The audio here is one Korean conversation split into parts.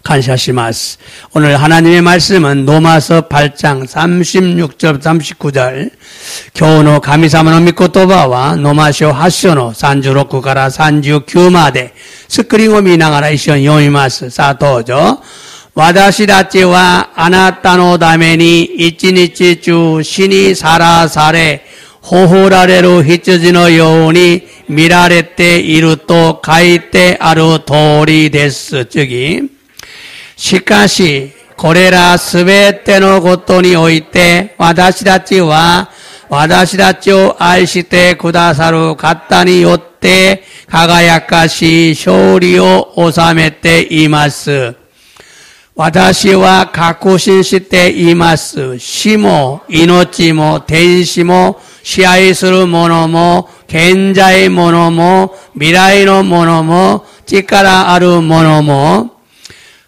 감사시마스. 오늘 하나님의 말씀은 로마서 8장 36절 39절 교노 가미사마노 미코토바와 노마쇼 하쇼노 산주로 쿠가라 산주 규마데 스크링오 미나가라 이시온 요미마스 사토죠. 와다시다치와 아나타노 다메니 이치니치주 신이 사라사레 호호라레로 히츠지노 요오니 미라레테 이루토 가이테 아루 도리 데스 즉이 시카시 고레라 스베테노 고토니 오이테 와다시다치와 와다시다치오 아이시테 구다사루 가타니 요테 가가야카시 쇼리오 오사메테 이마스 와다시와 가쿠신시테 이마스 시모 이노치모 덴시모 시아이스루 모노모 겐자이 모노모 미라이노 모노모 찌까라 아루 모노모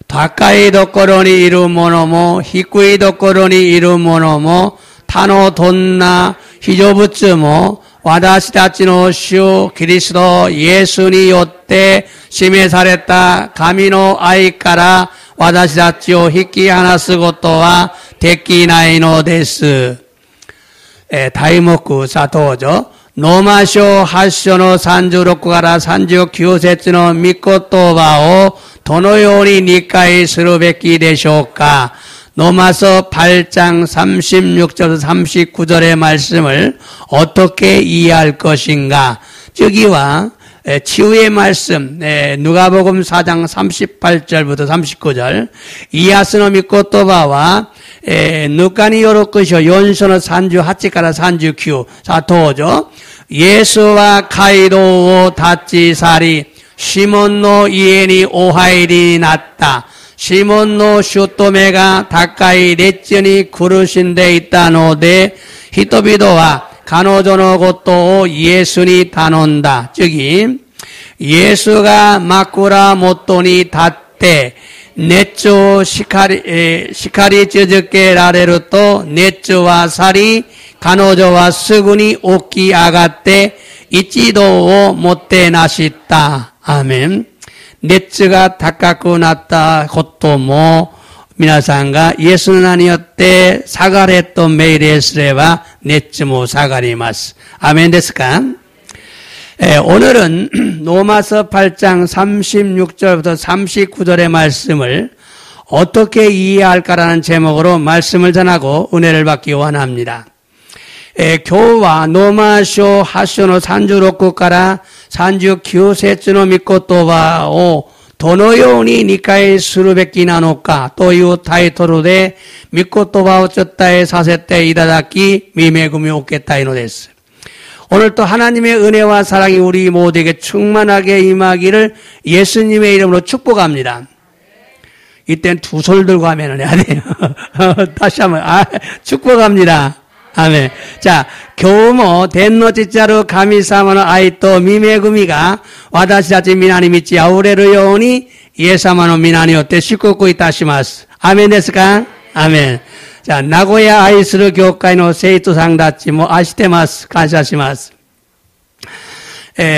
다카이 도코로니 이루 모노모 히쿠이 도코로니 이루 모노모 타노 돈나 히조부츠모 와다시다치노 슈キリスト 예수니 요때 시메사레타 가미노 아이까라 와다시다치오 히키 하나스 고토와 데키나이노 데스 다이모쿠 사토죠. 노마쇼 하쇼노 산주로쿠가라 산주 규세츠노 미코토바오 도노요니 니카이 스루베키 데쇼까. 로마서 8장 36절 39절의 말씀을 어떻게 이해할 것인가. 저기와 치유의 말씀 누가복음 4장 38절부터 39절 이야스노 미코토바와 누카니 요로쿠쇼 연소노 산주 하치카라 산주 큐 사토죠. 예수와 카이도오 다치사리 시몬노 이에니 오하이리 났다. 시몬노 슈토메가 다카이 레츠니 구르신데 있다노데 히토비도와 가노조노 고토 예수니 다논다. 즉이 예수가 마쿠라 모토니 닷테 네쪼 시카리 쯔즈케 라레루토 네쪼와 사리 가노조와 스구니 오키 아가테 이치도오 모테 나시다. 아멘. 네츠가 다카쿠 났다 고토모 미나상가 예수는 아니었대 사가레토 메이레스레바 네츠모 사가리마스. 아멘 데스까? 오늘은 로마서 8장 36절부터 39절의 말씀을 어떻게 이해할까라는 제목으로 말씀을 전하고 은혜를 받기 원합니다. 교와 노마쇼 하쇼노 산주로쿠까라 산주 규세츠노 미코토바오 도노요니 니카이 스루베키 나노카 또유 타이토루데 미코토바오 쩌타에 사세테 이다다키 미메구미 오케타이노 데스. 오늘 또 하나님의 은혜와 사랑이 우리 모두에게 충만하게 임하기를 예수님의 이름으로 축복합니다. 이땐 두 손을 들고 하면 해야 돼요. 다시 한번 축복합니다. 아멘. 자, 교모 덴노치자루 가미사마노 아이토 미메구미가 와다시다치 미나니 미치 아우레르 요니 예사마노 미나니 오테 시코쿠 이타시마스. 아멘 데스까? 아멘. 자, 나고야 아이스르 교회노 세이토 상다치 뭐 아시테마스 감사시마스.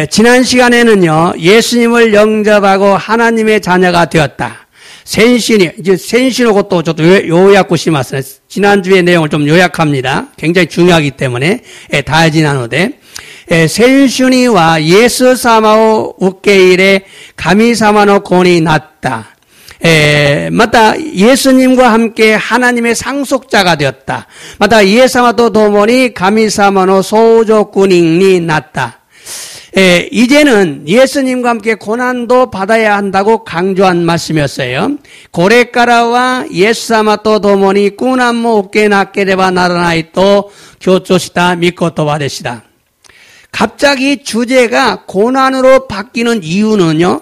지난 시간에는요, 예수님을 영접하고 하나님의 자녀가 되었다. 센신이, 이제 센신하고 또 저도 요약구시마스. 지난주의 내용을 좀 요약합니다. 굉장히 중요하기 때문에, 다 지나노데. 센신이와 예수 사마오 우케일에 가미사마노 곤이 났다. 마다 예수님과 함께 하나님의 상속자가 되었다. 마다 예사마도 도모니 가미사마노 소조꾸닝이 났다. 이제는 예수님과 함께 고난도 받아야 한다고 강조한 말씀이었어요. 고레카라와 예수사마토 도모니 꾸난모 오케 나케레바 나라나이토 교조시다 미코토바 되시다. 갑자기 주제가 고난으로 바뀌는 이유는요,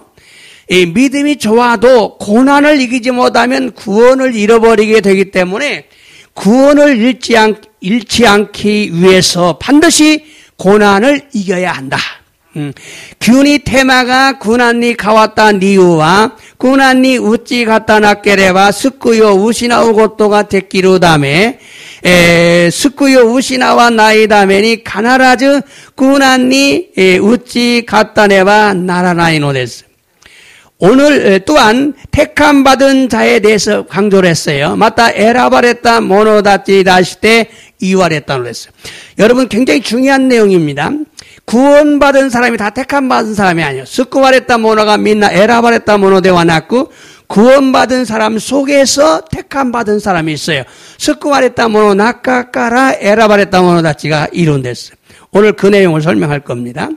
믿음이 좋아도 고난을 이기지 못하면 구원을 잃어버리게 되기 때문에 구원을 잃지 않기 위해서 반드시 고난을 이겨야 한다. 균이 테마가 구난니 가왔다 니우와 구난니 우찌 갔다 나케레바 스쿠요 우시나우 고토가 데키루 다메 스쿠요 우시나와 나이 다메니 가나라즈 구난니 우찌 갔다 네바 나라나이노 데스. 오늘 또한 택함 받은 자에 대해서 강조를 했어요. 마타 에라바레타 모노다치다시테 이와레타로 했어요. 여러분 굉장히 중요한 내용입니다. 구원받은 사람이 다 택함 받은 사람이 아니에요. 스쿠바레타 모노가 민나 에라바레타 모노데와 났고 구원받은 사람 속에서 택함 받은 사람이 있어요. 스쿠바레타 모노 나카카라 에라바레타 모노다치가 이룬됐어요. 오늘 그 내용을 설명할 겁니다.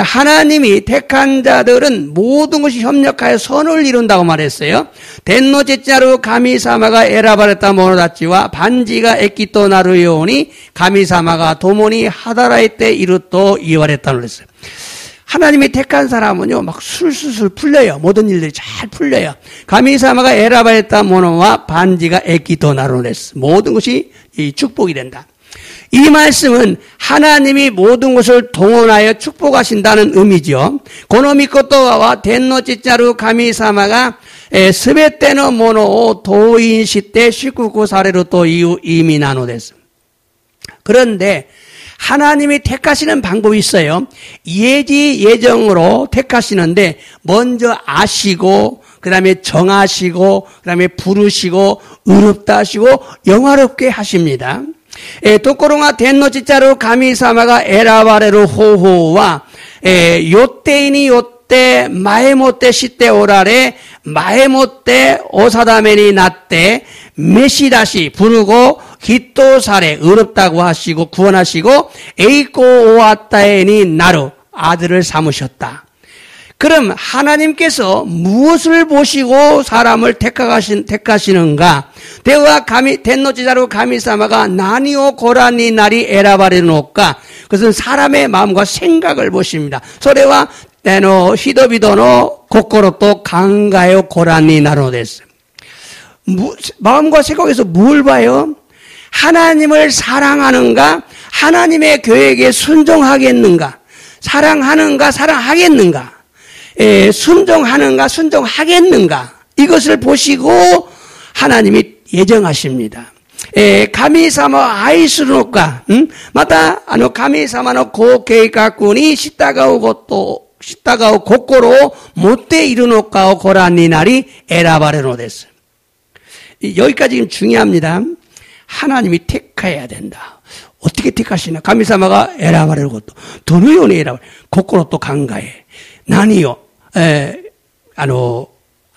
하나님이 택한 자들은 모든 것이 협력하여 선을 이룬다고 말했어요. 덴노제자루 가미사마가 에라바레타 모노다치와 반지가 에키토 나루요니 가미사마가 도모니 하다라이테 이루토 이와레타를 했어요. 하나님이 택한 사람은요, 막 술술술 풀려요. 모든 일들이 잘 풀려요. 가미사마가 에라바레타 모노와 반지가 에키토 나루를 했어요. 모든 것이 축복이 된다. 이 말씀은 하나님이 모든 것을 동원하여 축복하신다는 의미죠. 고노미코토와 덴노치자루 가미사마가 스베테노 모노 도인시테 시쿠쿠사레로 또 이미 나노데스. 그런데 하나님이 택하시는 방법이 있어요. 예지예정으로 택하시는데 먼저 아시고 그 다음에 정하시고 그 다음에 부르시고 의롭다 하시고 영화롭게 하십니다. 도코로가 덴노치자루 가미사마가 에라바레로 호호와 요테이니 요테 마에모테 시테 오라레 마에모테 오사다메니 나테 메시다시 부르고 히토사레 의롭다고 하시고 구원하시고 에이코 오아타에니 나루 아들을 삼으셨다. 그럼 하나님께서 무엇을 보시고 사람을 택하시는가? 대와 덴노지자루 가미사마가 나니오 고라니 나리 에라바레노까? 그것은 사람의 마음과 생각을 보십니다. 소레와 히도비도노 고코로또 강가요 고라니 나로데스. 마음과 생각에서 뭘 봐요? 하나님을 사랑하는가? 하나님의 계획에 순종하겠는가? 사랑하는가? 사랑하겠는가? 순종하는가? 순종하겠는가? 이것을 보시고 하나님이 예정하십니다. 가미사마 아이스노까? 마타 가미사마노 고케이가쿠니 시타가오 고코로 못돼 이르노까오 고라니나리 에라바레노데스. 여기까지 중요합니다. 하나님이 택해야 된다. 어떻게 택하시나? 가미사마가 에라바레로 것도 도노요니 에라바레 고코로 또 강가에 나니요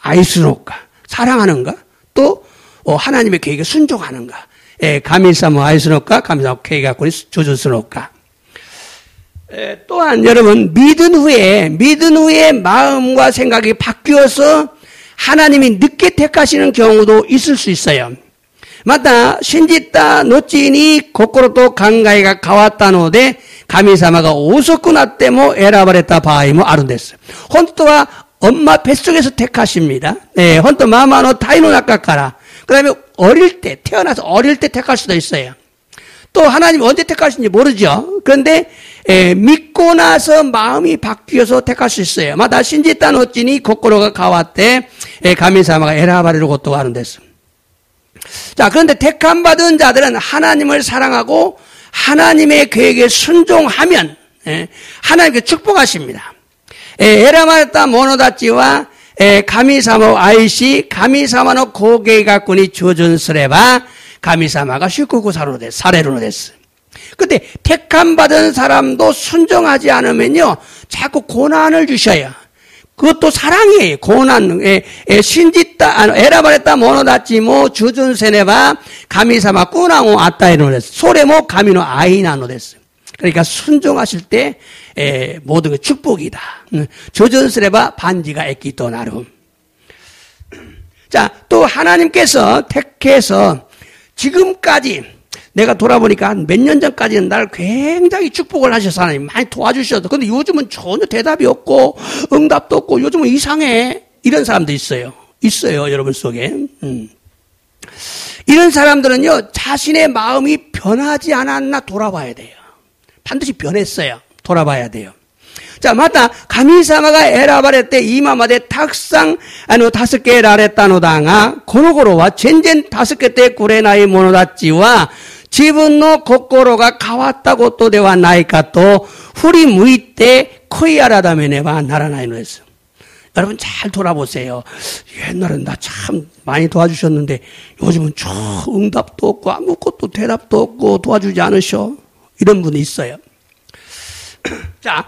아이스노까 사랑하는가? 또 하나님의 계획에 순종하는가? 가미사마 아이스노까? 가미사마 계획이 조준스노까? 또한 여러분 믿은 후에 마음과 생각이 바뀌어서 하나님이 늦게 택하시는 경우도 있을 수 있어요. 마다 신지타 노치니 고코로또 강가이가 가왔다노데 가미사마가 오소쿠 나때모 에라바레타 바이모 아룬데스. 혼토와 엄마 뱃속에서 택하십니다. 혼토 마마노 타이노 나카카라. 그 다음에 태어나서 어릴 때 택할 수도 있어요. 또 하나님 언제 택하신지 모르죠. 그런데 믿고 나서 마음이 바뀌어서 택할 수 있어요. 마다 신지타 노치니 고코로가 가왔대 가미사마가 에라바레로 고토 아룬데스. 자, 그런데 택함 받은 자들은 하나님을 사랑하고 하나님의 계획에 순종하면 하나님께 축복하십니다. 에라마타 모노다치와 가미사마 아이시 가미사마노 고게이가꾸니 조준스레바 가미사마가 슈쿠쿠 사레로노 데스. 근데 택함 받은 사람도 순종하지 않으면요 자꾸 고난을 주셔요. 그것도 사랑이에요. 고난, 신지따, 에라바레따 모노다치모 주준세네바 가미사마 꾸나오 아따이노데스. 소레모 가미노 아이나노데스. 그러니까 순종하실 때 모든 게 축복이다. 조준스레바 반지가 에키토 나름. 자, 또 하나님께서 택해서 지금까지 내가 돌아보니까 한 몇 년 전까지는 날 굉장히 축복을 하셔서 하나님 많이 도와주셔서 근데 요즘은 전혀 대답이 없고 응답도 없고 요즘은 이상해. 이런 사람도 있어요. 여러분 속에. 이런 사람들은요 자신의 마음이 변하지 않았나 돌아봐야 돼요. 반드시 변했어요. 돌아봐야 돼요. 자, 마타 가미사마가 에라바레테 이마마데 탁상 다섯 개 라레타노당아 고노고로와 젠젠 다섯 개 때 구레나이 모노다치와 지분노 고코로가 가왔다고 또 대와 나이까 또 후리 무이때 코이아라다메네바 나라나이노에서 여러분 잘 돌아보세요. 옛날엔 나 참 많이 도와주셨는데 요즘은 저 응답도 없고 아무것도 대답도 없고 도와주지 않으셔. 이런 분이 있어요. 자,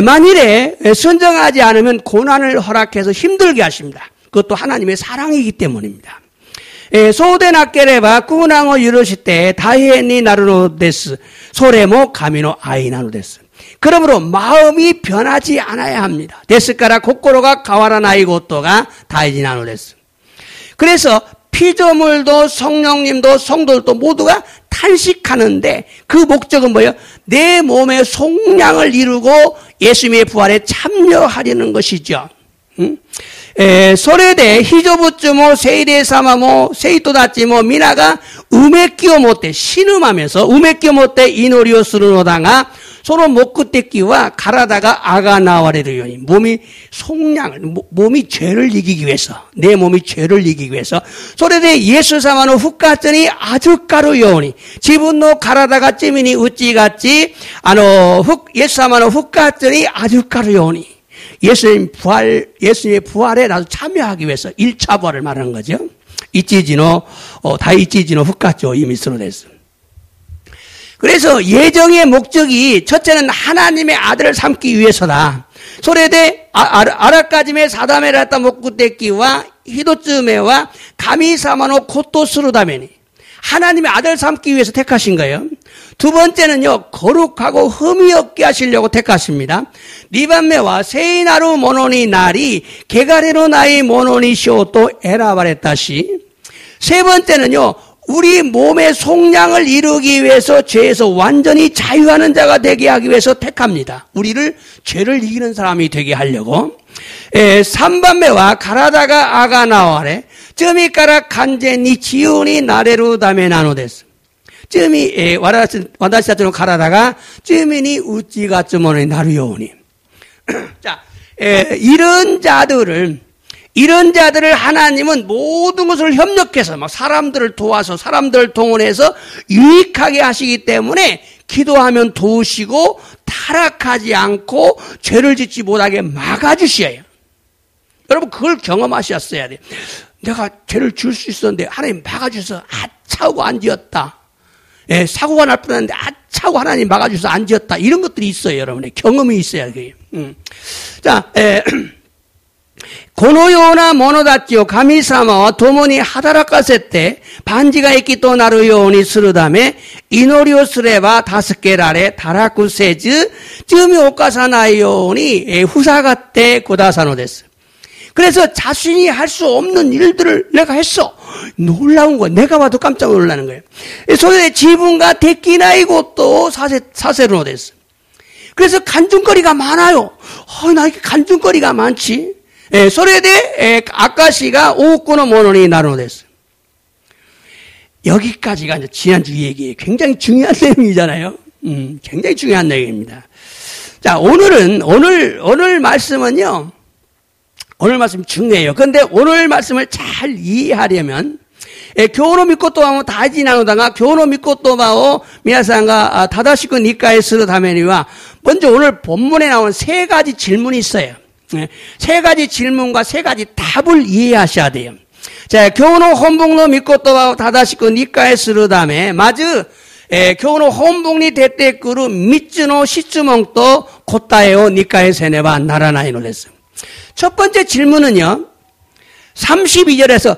만일에 순종하지 않으면 고난을 허락해서 힘들게 하십니다. 그것도 하나님의 사랑이기 때문입니다. 소된 아케레바 꾸낭어 유로시테 다이엔니 나루노 데스 소레모 가미노 아이나노 데스. 그러므로 마음이 변하지 않아야 합니다. 데스카라 코코로가 가와라 나이고토가 다이지나노 데스. 그래서 피조물도 성령님도 성도들도 모두가 탄식하는데 그 목적은 뭐예요? 내 몸의 속량을 이루고 예수님의 부활에 참여하려는 것이죠. 소레데 히조부츠모 세이데 사마모 세이토다치모 미나가 우메끼오 못때 신음하면서 우메끼오 못때 이노리오 스르노다가 서로 목끝대끼와 가라다가 아가 나와레르 요니 몸이 속량을 몸이 죄를 이기기 위해서 내 몸이 죄를 이기기 위해서 소레데 예수 사마노 훅가쩌니 아주까루 요니 지분노 가라다가 찌미니 우찌같이 예수 사마노 훅가쩌니 아주까루 요니 예수님의 부활에 나도 참여하기 위해서 1차 부활을 말하는 거죠. 다이치지노 훅가쩌 이미스로 됐어. 그래서 예정의 목적이 첫째는 하나님의 아들을 삼기 위해서다. 소레데 아라까지메 사다메라타 목구떼끼와 히도츠메와 가미사마노 코토스루다메니 하나님의 아들을 삼기 위해서 택하신 거예요. 두 번째는요, 거룩하고 흠이 없게 하시려고 택하십니다. 리반메와 세이나루 모노니 나리 게가레노 나이 모노니 쇼또 에라바레타시. 세 번째는요, 우리 몸의 속량을 이루기 위해서 죄에서 완전히 자유하는 자가 되게 하기 위해서 택합니다. 우리를 죄를 이기는 사람이 되게 하려고. 3番目は 가라다가 아가 나와래. 쯤이까라 간제니 지운이 나레루 다메 나노데스. 쯤이 와다시타처럼 가라다가 쯤이니 우찌가 쯤오니 나루요니. 자, 이런 자들을 하나님은 모든 것을 협력해서 막 사람들을 도와서 사람들을 동원해서 유익하게 하시기 때문에 기도하면 도우시고 타락하지 않고 죄를 짓지 못하게 막아주셔요. 여러분 그걸 경험하셨어야 돼요. 내가 죄를 지을 수 있었는데 하나님 막아주셔서 아차하고 안 지었다. 사고가 날 뻔했는데 아차하고 하나님 막아주셔서 안 지었다. 이런 것들이 있어요. 여러분의 경험이 있어야 돼요. 자, 고노요나 모노다치오 가미사마와 도모니 하다라카세테 반지가 있기 또 나루요니 스르다메 이노리오 스레바 다스케라레 다라쿠세즈 쯤이 오카사나요니 후사가테 고다사노데스. 그래서 자신이 할 수 없는 일들을 내가 했어. 놀라운 거야. 내가 봐도 깜짝 놀라는 거예요. 소에 지분과 데끼나이고 또 사세로 됐어. 그래서 간증거리가 많아요. 나 이렇게 간증거리가 많지. 소레데 아까시가 오꾸노 모노니 나로 됐어. 여기까지가 이제 지난주 얘기예요. 굉장히 중요한 내용이잖아요. 굉장히 중요한 내용입니다. 자, 오늘 말씀은요. 오늘 말씀 중요해요. 그런데 오늘 말씀을 잘 이해하려면 교훈을 믿고 또 하면 다지 나누다가 교훈을 믿고 또 바오 미나상가 다다시고 니까에 스르다메니와 먼저 오늘 본문에 나온 세 가지 질문이 있어요. 세 가지 질문과 세 가지 답을 이해하셔야 돼요. 자, 교훈을 혼복로 믿고 또 바오 다다시고 니까에 스르다메 마즈 교훈을 혼복리 대때꾸루 미츠노 시츠몽또 코타에오 니까에 세네바 나라나이노 됐어. 첫 번째 질문은요, 32절에서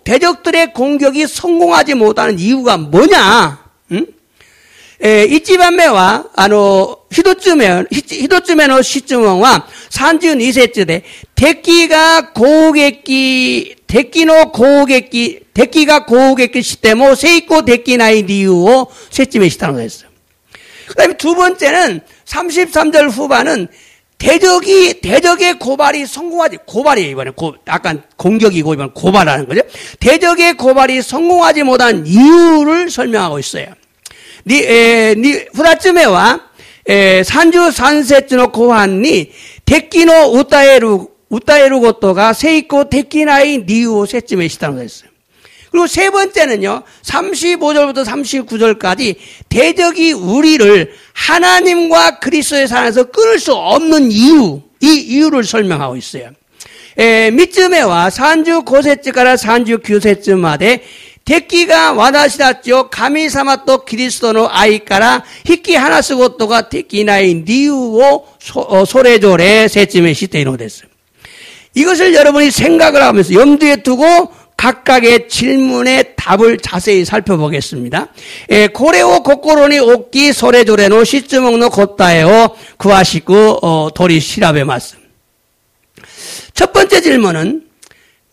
대적들의 공격이 성공하지 못하는 이유가 뭐냐? 이치반메와, 히도츠메노 시츠몽와 산지운 이세츠데, 데끼가 고우게끼 시테모 세이코 데끼나이 리유오 세치메시타노 했어요. 그 다음에 두 번째는 33절 후반은 대적의 고발이 성공하지, 고발이에요, 이번에. 약간 공격이고, 이번에 고발하는 거죠. 대적의 고발이 성공하지 못한 이유를 설명하고 있어요. 후다츠메와, 산주 산세츠노 고한니, 데끼노 우타에루 고토가 세이코 데끼나이 니우 세츠메 시타노 했어요. 그리고 세 번째는요, 35절부터 39절까지 대적이 우리를 하나님과 그리스도의 사랑에서 끊을 수 없는 이유, 이 이유를 설명하고 있어요. 밑쯤에와 산주 고세쯤가라 산주 규세쯤마대 대끼가 와다시다죠. 가미 삼았또 그리스도노 아이까라 히끼 하나 쓰고 또가 대끼나이 니우오 소레조레 세쯤에 시테이노 됐어요. 이것을 여러분이 생각을 하면서 염두에 두고 각각의 질문의 답을 자세히 살펴보겠습니다. 고레오 고꼬로니 옥기 소레조레노 시쯔먹노 곧다에오 구하시고 도리 시라베 말씀. 첫 번째 질문은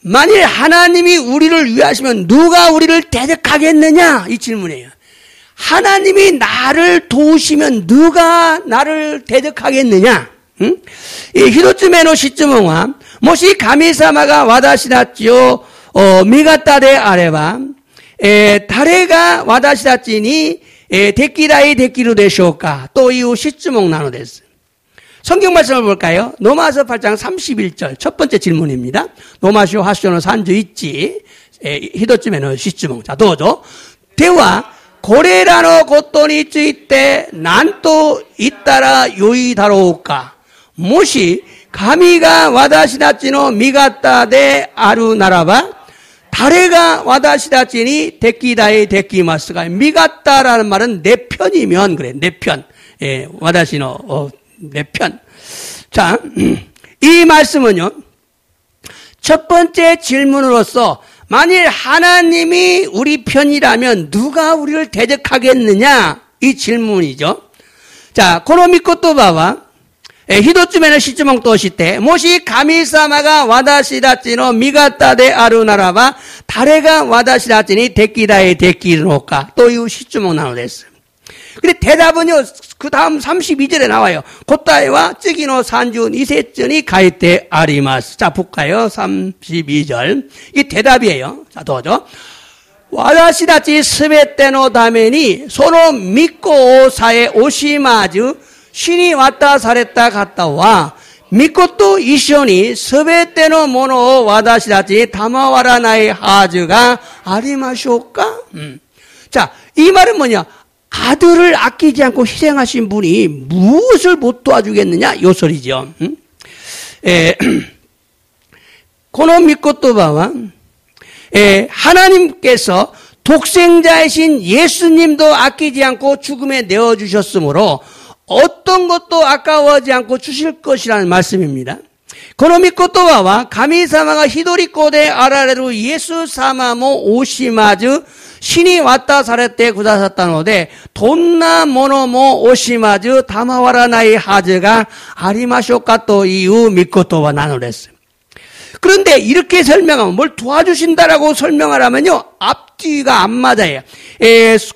만일 하나님이 우리를 위하시면 누가 우리를 대적하겠느냐? 이 질문이에요. 하나님이 나를 도우시면 누가 나를 대적하겠느냐? 응? 이 히로츠메노 시츠몽와 모시 가미사마가 와다시다지요 미가타데 아레바 다레가 와다시다지니 데끼라이 데끼루 데쇼까 또 이후 시츠몽 나노데스. 성경 말씀을 볼까요? 로마서 8장 31절 첫 번째 질문입니다. 노마시오 하시오노 산주 있지 히도츠메노 시츠몽. 자, 도저 대와 고레라노 고토니 쯔이때 난또 이따라 요이다로우까 모시 가미가 와다시다치노 미가타데 아루나라바 다레가 와다시다치니 데끼다에 데끼마스가 미가타라는 말은 내 편이면 그래 내 편. 와다시노 내 편. 자, 이 말씀은요, 첫 번째 질문으로서 만일 하나님이 우리 편이라면 누가 우리를 대적하겠느냐? 이 질문이죠. 자, 고노미코토바와 히도츠메노 시츠몽 또시테 모시 가미사마가 와다시다치노 미가타데 아루나라바 다레가 와다시다치니 데끼다에 데끼노까 또 이후 시츠몽 나오됐어요. 근데 대답은요, 그 다음 32절에 나와요. 곧다에와 쯔기노 산주 니세전이 가이테 아리마스. 자, 볼까요? 32절. 이게 대답이에요. 자, 도죠. 와다시다치 스베테노 다메니 소노 믿고 오사에 오시마즈 신이 왔다 사랬다 갔다 와 믿고 이쇼니 스베테노 모노 와다시다치 다마와라 나이 하즈가 아리마쇼까? 자, 이 말은 뭐냐? 아들을 아끼지 않고 희생하신 분이 무엇을 못 도와주겠느냐? 요 소리죠. 고노 미코토바와 하나님께서 독생자이신 예수님도 아끼지 않고 죽음에 내어주셨으므로 어떤 것도 아까워하지 않고 주실 것이라는 말씀입니다. 고노 미코토바와 가미사마가 히도리코데 아라레루 예수 사마모 오시마즈 신이 왔다 사랬대 구다샀다노데 돈나 모노모 오시마즈 다마와라 나이 하즈가 아리마쇼카 또 이후 미코토와 나누랬어요. 그런데 이렇게 설명하면 뭘 도와주신다라고 설명을 하면요 앞뒤가 안 맞아요.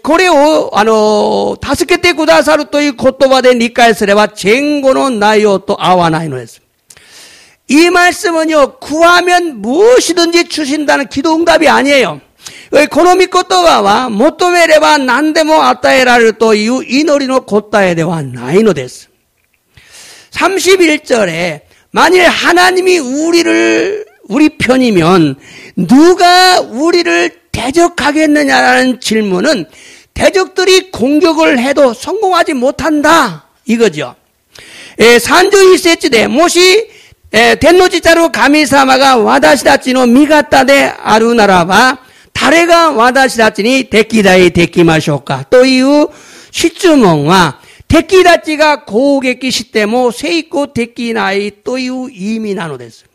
고레오 다스케테 구다사루 또이 고토바데 니카에스레와 쟁고노 나이오 또 아와나이노 했어요. 이 말씀은요 구하면 무엇이든지 주신다는 기도 응답이 아니에요. 고노미코토가와 모토메레와 난데모 아따에라를 또 이후 이노리노 고따에데와 나이노 데스. 31절에 만일 하나님이 우리 편이면 누가 우리를 대적하겠느냐라는 질문은 대적들이 공격을 해도 성공하지 못한다 이거죠. 산주 이세츠데 모시 덴노지자루 가미사마가 와다시다치노 미가타데 아루나라바 다레가 와다시다치니 데끼다이 데끼마쇼까 또 이후 시츠몽와 데끼다치가 고우게끼 시때모 세이코 데끼나이 또 이후 이미나노 됐어요.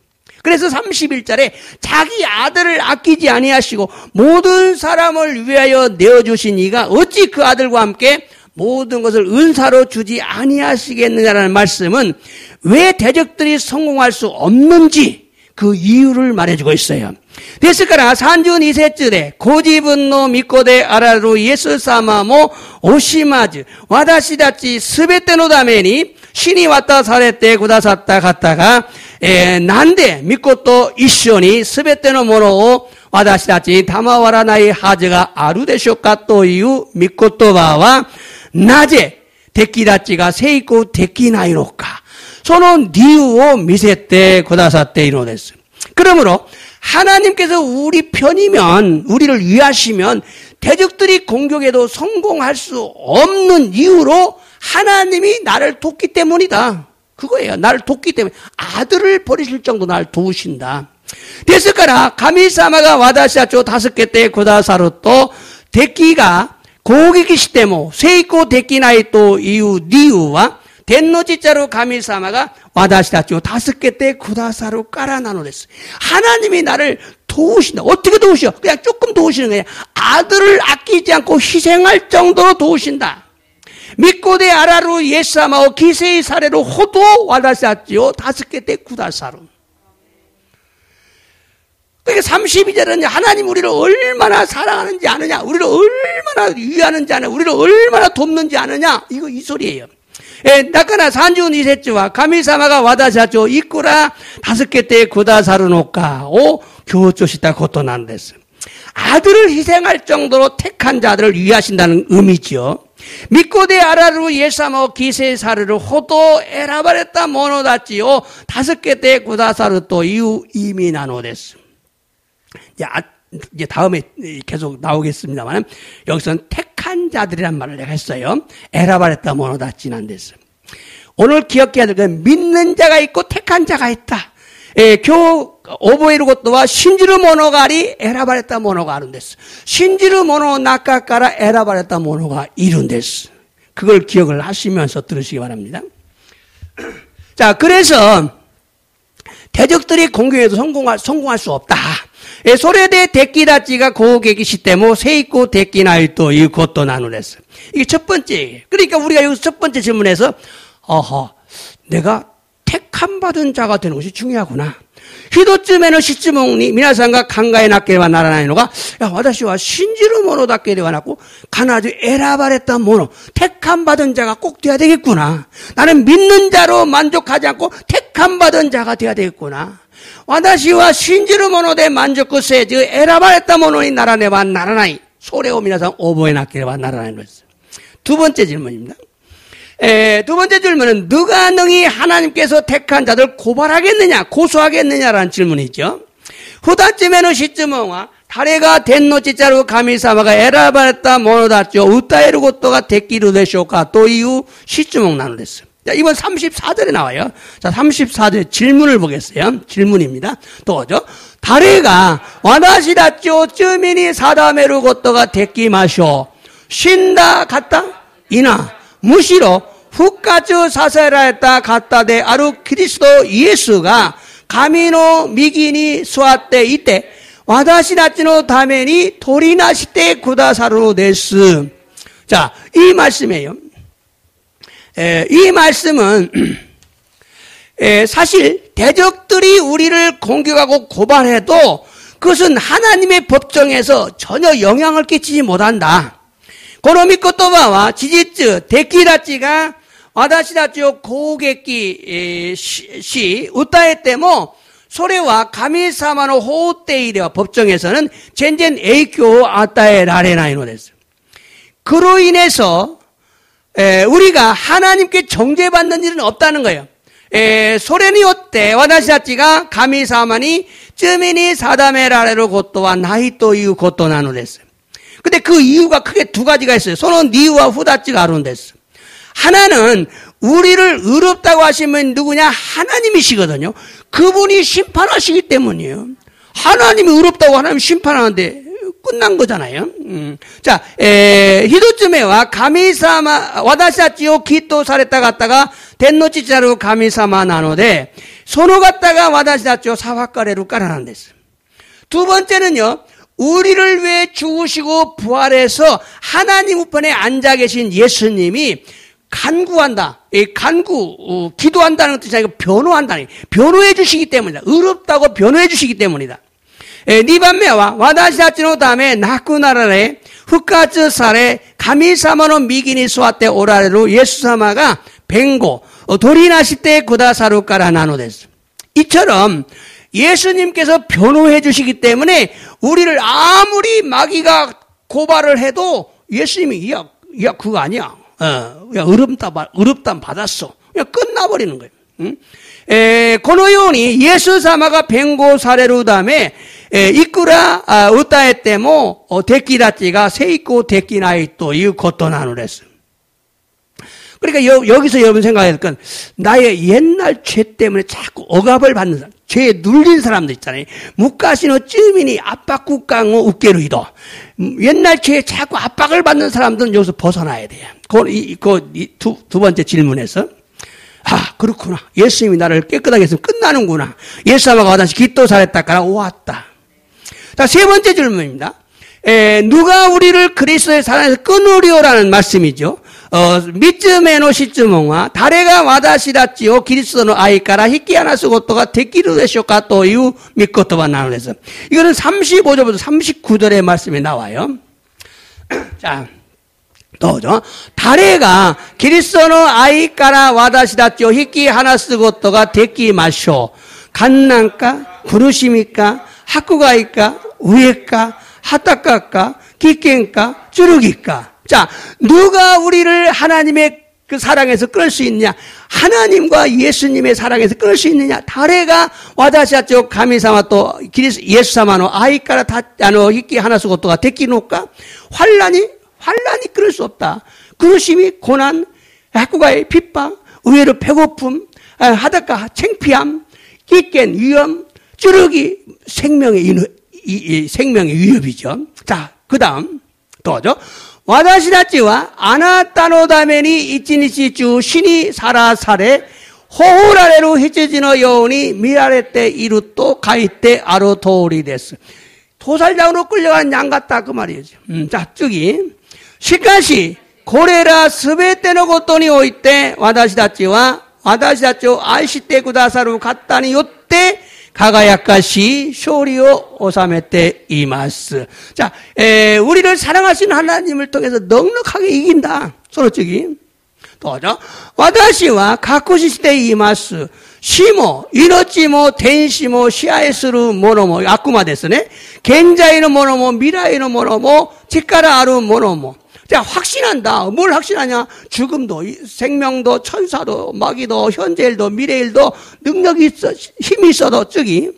그래서 31절에 자기 아들을 아끼지 아니하시고 모든 사람을 위하여 내어주신 이가 어찌 그 아들과 함께 모든 것을 은사로 주지 아니하시겠느냐라는 말씀은 왜 대적들이 성공할 수 없는지 그 이유를 말해주고 있어요. 됐을까라 산주 니세츠레 고지분노 미코데 아라루 예수 사마모 오시마즈 와다시다치 스베테노 다메니 신이 왔다 사랬대 구다샀다 갔다가 난데 미코토 이쇼니 스베테노 모노 와다시다치 다마와라 나이 하즈가 아루데쇼카 또 이유 미코토바와 낮에 데끼다치가 세이코 데끼나이로까 소노 니우오 미세테 고다사테 이노데스. 그러므로 하나님께서 우리 편이면, 우리를 위하시면 대적들이 공격해도 성공할 수 없는 이유로 하나님이 나를 돕기 때문이다. 그거예요. 나를 돕기 때문에. 아들을 버리실 정도 나를 도우신다.ですから神様が私たちを助けてくださると、敵が攻撃しても成功できないという理由は、天の父なる神様が私たちを助けてくださるからなのです。 하나님이 나를 도우신다. 어떻게 도우셔? 그냥 조금 도우시는 거예요. 아들을 아끼지 않고 희생할 정도로 도우신다. 믿고대 아라루 예사마오 기세의 사례로 호도 와다시았지요. 助けてくださる. 그러니까 32절은 하나님 우리를 얼마나 사랑하는지 아느냐, 우리를 얼마나 위하는지 아느냐, 우리를 얼마나 돕는지 아느냐, 이거 이 소리예요. だから32節は神様が私たちをいくら助けてくださるのかを強調したことなんです. 아들을 희생할 정도로 택한 자들을 위하신다는 의미죠. 믿고대 아라루 예사모 기세사르를 호도 에라바레타 모노다치요 助けてくださるという意味なのです. 이제 다음에 계속 나오겠습니다만 여기서는 택한 자들이란 말을 내가 했어요. 에라바레타 모노다 지난데서. 오늘 기억해야 될 건 믿는 자가 있고 택한 자가 있다. 교 오보이루 것도와 신지루 모노가리 에라바레타 모노가 아룬데스. 신지루 모노 나카카라 에라바레타 모노가 이룬데스. 그걸 기억을 하시면서 들으시기 바랍니다. 자, 그래서 대적들이 공격해도 성공할 수 없다. それで敵たちが攻撃しても成功できないということなのです. 이게 첫 번째. 그러니까 우리가 여기서 첫 번째 질문에서 내가 택함 받은 자가 되는 것이 중요하구나. 一つ目の質問に皆さんが考えなければならないのが、私は信じる者だけではなく必ず選ばれた者, 택함 받은 자가 꼭 돼야 되겠구나. 나는 믿는 자로 만족하지 않고 택함 받은 자가 돼야 되겠구나. 私は信じる者で満足せず選ばれた者にならねばならない。それを皆さん覚えなければならないのです. 두 번째 질문입니다. 두 번째 질문은 누가 능히 하나님께서 택한 자들 고발하겠느냐, 고소하겠느냐라는 질문이죠. 二つ目の質問は誰が天の父なる神様が選ばれた者たちを訴えることができるでしょうかという質問なのです. 자, 이번 34절에 나와요. 자, 34절 질문을 보겠어요. 질문입니다. 또죠. 誰が私たちを罪に定めることができましょう。死んだ方いな。むしろ復活させられた方であるキリストイエスが神の右に座っていて私たちのために取りなしてくださるのです. 자, 이 말씀이에요. 이 말씀은 사실 대적들이 우리를 공격하고 고발해도 그것은 하나님의 법정에서 전혀 영향을 끼치지 못한다. この御言葉は事実、敵たちが私たちを攻撃し、訴えても、それは神様の法廷では법정에서는全然影響を与えられないのです. 그로 인해서 우리가 하나님께 정죄받는 일은 없다는 거예요. それによって私たちが神様に罪に定められることはないということなのです. 근데 그 이유가 크게 두 가지가 있어요. 소는 니우와 후다치가 아룬데스. 하나는 우리를 의롭다고 하시면 누구냐? 하나님이시거든요. 그분이 심판하시기 때문이에요. 하나님이 의롭다고 하나님 심판하는데 끝난 거잖아요. 자, 히도츠메와 가미사마 와다시아치오 기토 사레타 갔다가 덴노치자루 가미사마 나노데 소노 갔다가 와다시아치오 사와카레루 까라난데스. 두 번째는요. 우리를 위해 죽으시고 부활해서 하나님 우편에 앉아 계신 예수님이 간구한다. 기도한다는 뜻이 아니고 변호한다. 변호해 주시기 때문이다. 의롭다고 변호해 주시기 때문이다. 2番目は私たちのため亡くなられ復活され神様の右に座っておられるイエス様が弁護取りなしてくださるからなのです. 이처럼 예수님께서 변호해 주시기 때문에 우리를 아무리 마귀가 고발을 해도 예수님이 야 그거 아니야. 야 의롭담 받았어. 그냥 끝나버리는 거예요. このようにイエス様が弁護されるため、いくら訴えても敵たちが成功できないということなのです。그러니까 여기서 여러분 생각해야 될 건 나의 옛날 죄 때문에 자꾸 억압을 받는 사람, 죄에 눌린 사람들 있잖아요. 묵가시노 쯔미니 압박국강어 웃게루이도 옛날 죄에 자꾸 압박을 받는 사람들은 여기서 벗어나야 돼요. 두 번째 질문에서 그렇구나. 예수님이 나를 깨끗하게 했으면 끝나는구나. 예수님하고 다시 기도사랬다 까라 왔다. 자, 세 번째 질문입니다. 누가 우리를 그리스도의 사랑에서 끊으리오라는 말씀이죠. 미츠메노 시츠몽와 다레가 와다시다지요 그리스도의 아이까라 히키하나스 고토가 데키루 되쇼까 또 유 믿고토가 나오면서 이거는 35절부터 39절의 말씀이 나와요. 자, 또죠. 다레가 그리스도의 아이까라 와다시다지요 히키하나스 고토가 데키 마쇼 갓난까 구르시미까 학구가이까 우에까 하타까까 기켄까 쭈르기까. 자, 누가 우리를 하나님의 그 사랑에서 끌 수 있느냐? 하나님과 예수님의 사랑에서 끌 수 있느냐? 다레가 와다시아쪽 가미사마 또 예수사마노 아이까라 히키 하나스 고토가 데키노까? 환란이 끌 수 없다. 그루심이 고난, 학구가의 핍박, 의외로 배고픔, 하다가 창피함, 끼깬 위험, 쭈르기 생명의 위협이죠. 자, 그 다음 또죠. 와다시다치와 아나타노다메니 이치니치주 신이 사라사레 호우라레로 히치지노 여운이 미라레떼 이루또 가이떼 아로토리 데스. 도살장으로 끌려간 양 같다 그 말이죠. 자, 쭉이 시카시 고레라 스베테노 고토니 오이떼 와다시다치와 와다시다치오 아이시떼 구다사루 갔다니 요때 가가야카시 쇼리오 오사메테 이마스. 자, 우리를 사랑하시는 하나님을 통해서 넉넉하게 이긴다. 서로쪽이. 또죠. 와다시와 가쿠시시테 이마스. 시모, 이노치모, 덴시모, 시아에스루 모노모. 아쿠마 데스네. 겐자이노 모노모, 미라이노 모노모, 치카라 아루 모노모. 자, 확신한다. 뭘 확신하냐? 죽음도, 생명도, 천사도, 마귀도, 현재일도, 미래일도, 능력이 있어, 힘이 있어도, 저기.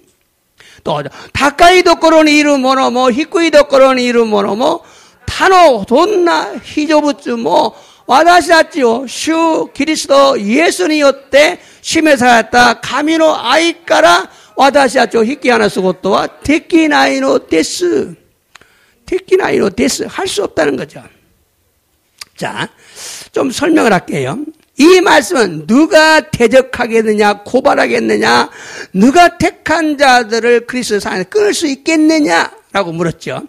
또, 다카이도 거로니 이루 모노모, 히쿠이도 거로니 이루 모노모, 타노, 돈나, 히조부츠, 와다시다치오, 슈, 기리스도, 예수니요때, 심해사였다, 가미노, 아이까라, 와다시다치오, 히키하나스 고토와, 데키나이노 데스. 데키나이노 데스. 할 수 없다는 거죠. 자, 좀 설명을 할게요. 이 말씀은 누가 대적하겠느냐, 고발하겠느냐, 누가 택한 자들을 그리스도의 사랑에 끊을 수 있겠느냐라고 물었죠.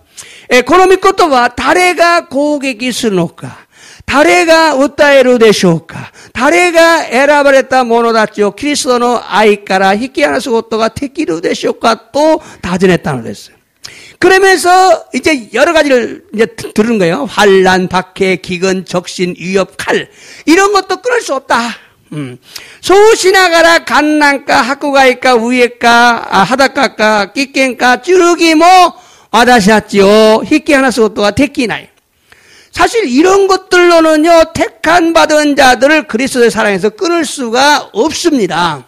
고노미코토와 다레가 고객이 스노까, 다레가 우타에루 데쇼까, 다레가 에라바레타 모노다치오 그리스도의 아이까라 히키하나스 고토가 테키루 데쇼까 또 다전했다는 거였어요. 그러면서 이제 여러 가지를 이제 들은 거예요. 환란, 박해, 기근, 적신, 위협, 칼 이런 것도 끊을 수 없다. 소시나가라 갓난까 학구가이까 우에까 하다까까 끼깽까 쭈르기모 와다시았지요. 히키하나스 고토가 데키나이. 사실 이런 것들로는요 택한 받은 자들을 그리스도의 사랑에서 끊을 수가 없습니다.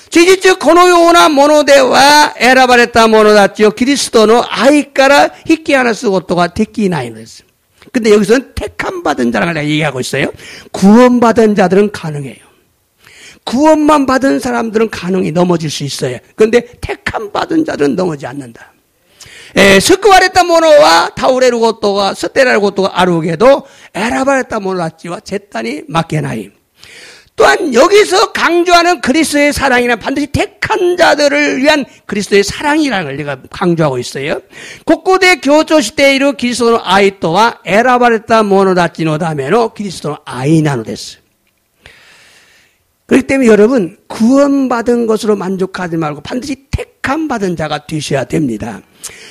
지지츠 고노요나 모노데와 에라바레타 모노다치오 그리스도노 아이까라 히키하나스 고토가 데키나이노 했어요. 근데 여기서는 택함 받은 자라고 얘기하고 있어요. 구원받은 자들은 가능해요. 구원만 받은 사람들은 가능히 넘어질 수 있어요. 그런데 택함 받은 자들은 넘어지지 않는다. 스쿠와레타 모노와 타우레루 고토가 스테라루 고토가 아루게도 에라바레타 모노다치와 제단이 맡게나임. 또한 여기서 강조하는 그리스도의 사랑이란 반드시 택한 자들을 위한 그리스도의 사랑이라는 걸 내가 강조하고 있어요. 고고대 교조시대이루 그리스도의 아이토와 에라바레타 모노다치노 다메노 그리스도의 아이나노 됐어요. 그렇기 때문에 여러분 구원받은 것으로 만족하지 말고 반드시 택함 받은 자가 되셔야 됩니다.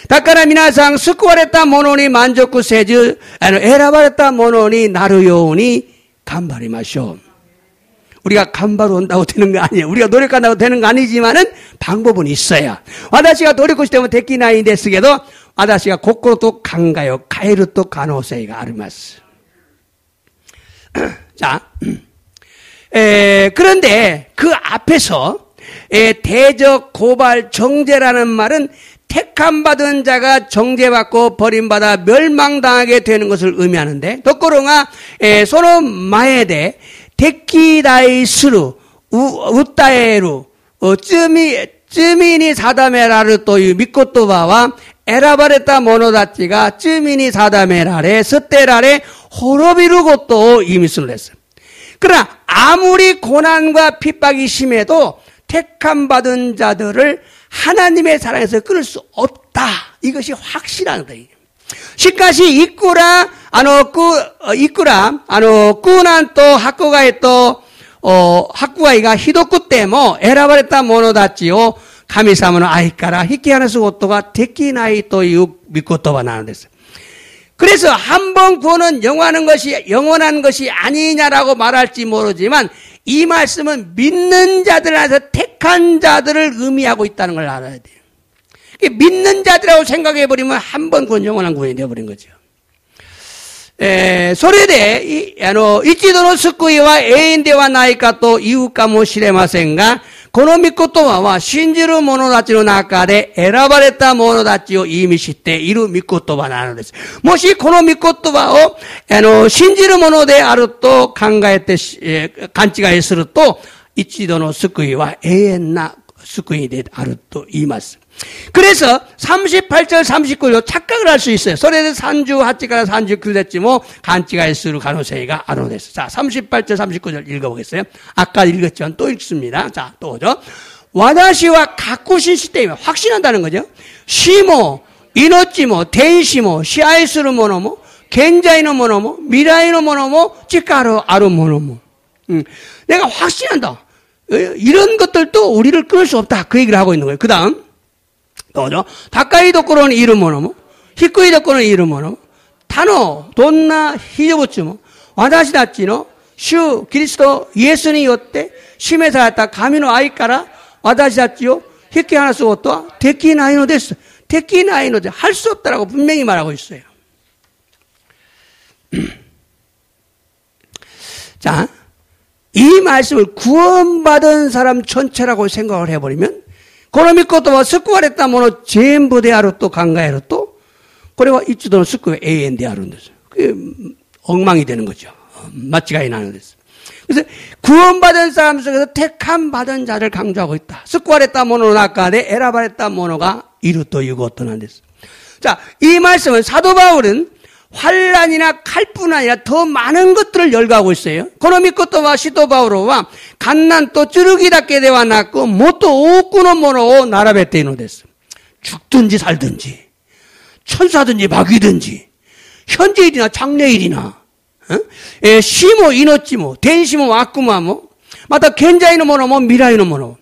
다카라 미나상 스쿠와레타 모노니 만족구 세즈 에라바레타 모노니 나르요니 간바리마쇼. 우리가 간바로 온다고 되는 거 아니에요. 우리가 노력한다고 되는 거 아니지만은 방법은 있어요. 와다시가 노력을 때문에 데키나이 데스게도 와다시가 고코로 또 강가요. 가에르 또 가노세이가 아르마스. 자, 그런데 그 앞에서 대적, 고발, 정죄라는 말은 택함받은 자가 정죄받고 버림받아 멸망당하게 되는 것을 의미하는데, 도코로가 소노 마에데 데키다이스루 우따에루 쯔미니 사다메라를 또 미코토바와 에라바레타 모노다치가 쯔미니 사다메라레 스테라레 호로비르고 또 이미스를 했어요. 그러나 아무리 고난과 핍박이 심해도 택함받은 자들을 하나님의 사랑에서 끊을 수 없다. 이것이 확실한 거예요. 시카시 이꾸라 꾸난 또 학구가에 또 학구가이가 히도쿠 때모 에라바레타 모노다치요 가미사모노 아이까라 히키하나스 고토가 데키나이 또 이 미코토가 나오는 데서. 그래서 한 번 구원은 영원한 것이 아니냐라고 말할지 모르지만 이 말씀은 믿는 자들 안에서 택한 자들을 의미하고 있다는 걸 알아야 돼요. 믿는 자들이라고 생각해버리면 한 번 구원 영원한 구원이 되어버린 거죠. それで、一度の救いは永遠ではないかと言うかもしれませんが、この御言葉は信じる者たちの中で選ばれた者たちを意味している御言葉なのです。もしこの御言葉を、信じる者であると勘違いすると、一度の救いは永遠な救いであると言います。 그래서 38절 39절 착각을 할 수 있어요. 소래도 38절から39節も勘違いする可能性があるのです. 자, 38절 39절 읽어보겠어요. 아까 읽었지만 또 읽습니다. 자, 또죠. 私は確信しています. 확신한다는 거죠. 死も命も天使も支配するものも現在のものも未来のものも力あるものも. 내가 확신한다. 이런 것들도 우리를 끊을 수 없다. 그 얘기를 하고 있는 거예요. 그 다음 또죠. 高いところにいるものも、低いところにいるものも、他のどんな非常物も、私たちの主キリストイエスによって示された神の愛から私たちを引き離すことはできないのです。できないので할 수 없다라고 분명히 말하고 있어요. 자, 이 말씀을 구원받은 사람 전체라고 생각을 해버리면 この御言葉は救われたもの全部であると考えると、これは一度の救いは永遠であるんです。엉망이 되는 거죠. 間違いないのです. 그래서 구원받은 사람 속에서 택함 받은 자를 강조하고 있다. 救われたものの中で選ばれたものがいるということなんです. 자, 이 말씀은 사도 바울은 환란이나 칼뿐 아니라 더 많은 것들을 열거하고 있어요. この御言葉は使徒パウロは患難と剣だけではなくもっと多くのものを並べているのです. 죽든지 살든지 천사든지 마귀든지 현재일이나 장래일이나死も命も天使も悪魔もまた現在のものも未来のもの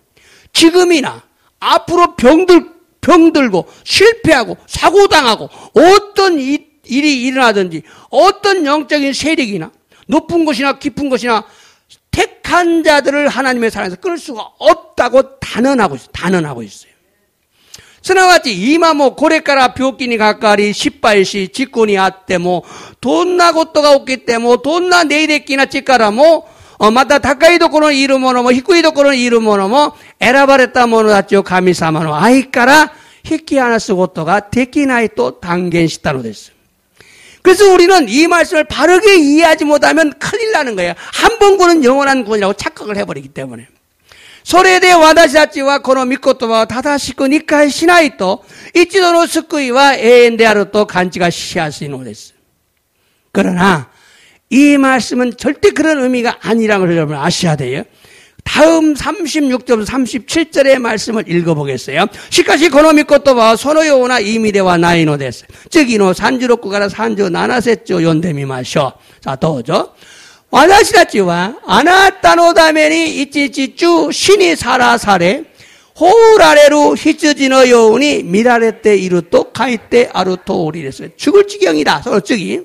지금이나 앞으로 병들고 실패하고 사고당하고 어떤 일이 일어나든지 어떤 영적인 세력이나 높은 곳이나 깊은 곳이나 택한 자들을 하나님의 사랑에서 끊을 수가 없다고 단언하고 있어요. すなわち今もこれから病気にかかり失敗し事故にあってもどんなことが起きてもどんな霊的な力もまた高いところにいる者も低いところにいる者も選ばれた者たちを神様の愛から引き離すことができないと断言したのです. 그래서 우리는 이 말씀을 바르게 이해하지 못하면 큰일 나는 거예요. 한 번 구원은 영원한 구원이라고 착각을 해버리기 때문에. それで私たちはこの御言葉を正しく理解しないと一度の救いは永遠であると勘違いしやすいのです. 그러나 이 말씀은 절대 그런 의미가 아니라는 걸 여러분 아셔야 돼요. 다음 36절 37절의 말씀을 읽어보겠어요. しかしこの御言葉はそのような意味ではないのです. 次の36から37節を読んでみましょう. 자, どうぞ. 私たちはあなたのために一日中死にさらされ放られる羊のように見られていると書いてある通りです. 죽을 지경이다. その次.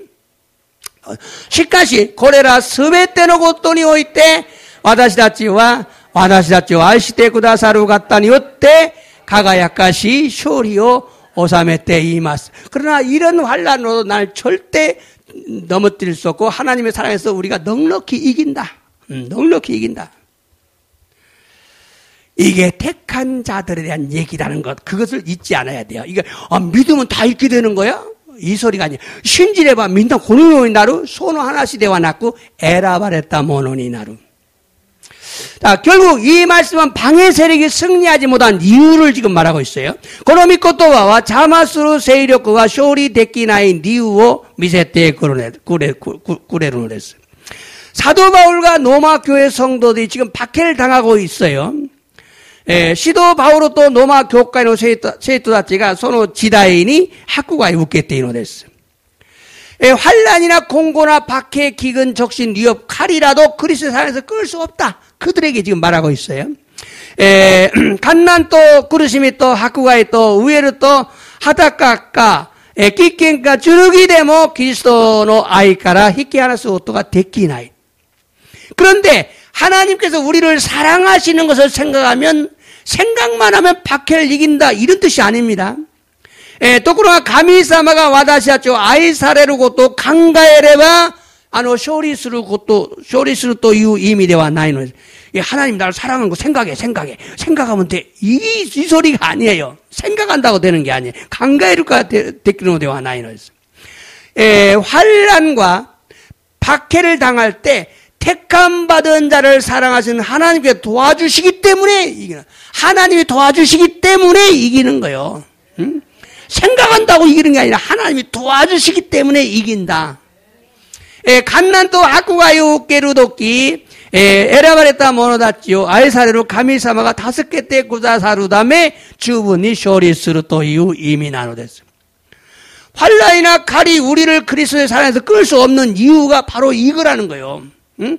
しかしこれらすべてのことにおいて私たちを愛してくださる方によって輝かしい勝利を収めています. 그러나 이런 환란으로 날 절대 넘어뜨릴 수 없고 하나님의 사랑에서 우리가 넉넉히 이긴다. 넉넉히 이긴다. 이게 택한 자들에 대한 얘기라는 것, 그것을 잊지 않아야 돼요. 이게 믿으면 다 있게 되는 거야? 이 소리가 아니에요. 신질해봐 민당 고노노이 나루 소노 하나씩 대와 났고 에라바레타 모노니 나루. 자, 결국 이 말씀은 방해 세력이 승리하지 못한 이유를 지금 말하고 있어요. 고노미코토와와 자마스루 세이력과 쇼리 데키나이 니우오 미세테 구레루노 됐어. 사도 바울과 로마 교회 성도들이 지금 박해를 당하고 있어요. 시도 바울로 또 로마 교회의 세이토다치가 소노 지다인이 학구가에 웃겠대이노 됐어. 환란이나 공고나 박해, 기근, 적신, 위협, 칼이라도 그리스도의 사랑에서 끌 수 없다. 그들에게 지금 말하고 있어요. 갓난 또 그르심이 또 학구가에 또 의외로 또 하다까까 끼깽까 주르기 데모 그리스도노 아이까라 히키하나스 오토가 데키나이. 그런데 하나님께서 우리를 사랑하시는 것을 생각만 하면 박해를 이긴다 이런 뜻이 아닙니다. 또그러나 가미사마가 와다시았죠. 아이사레르고 또 강가에레바 쇼리스루 또 이후 이미대와 나이노. 하나님 나를 사랑하는 거 생각하면 돼. 이 소리가 아니에요. 생각한다고 되는 게 아니에요. 강가에르가 데키노대와 나이노. 환란과 박해를 당할 때 택함 받은 자를 사랑하시는 하나님께 도와주시기 때문에 이기는, 하나님이 도와주시기 때문에 이기는 거예요. 응? 생각한다고 이기는 게 아니라 하나님이 도와주시기 때문에 이긴다. 갓난또 하쿠가요 깨루도끼 에라바레타 모노다치요 아이사레로 가미사마가 5개 때 구자사루다메 주분이 쇼리스루 또 이후 이미 나노됐어. 환란이나 칼이 우리를 그리스도의 사랑에서 끌 수 없는 이유가 바로 이거라는 거예요. 응?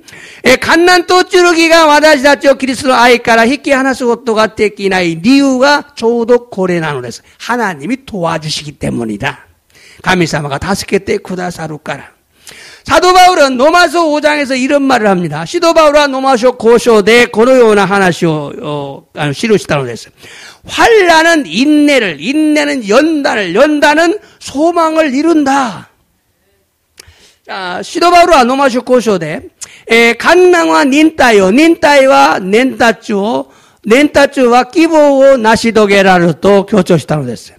갓난 또 찌르기가 와다시다죠. 그리스도 아이까라 히키 하나스 고토가 떼끼나이 이유가 조도 고레나노래서 하나님이 도와주시기 때문이다. 가미사마가 5개 때 쿠다사루까라. 사도 바울은 로마서 5장에서 이런 말을 합니다. 시도 바울과 로마쇼 고쇼대 고노요나 하나쇼 시루시다로 됐어요. 환란은 인내는 연단은 소망을 이룬다. 자, 시도 바울과 로마쇼 고쇼대 간낭와 닌따이와 넨따쭈와 끼보오 나시도게라로 또 교초시다로 됐어요.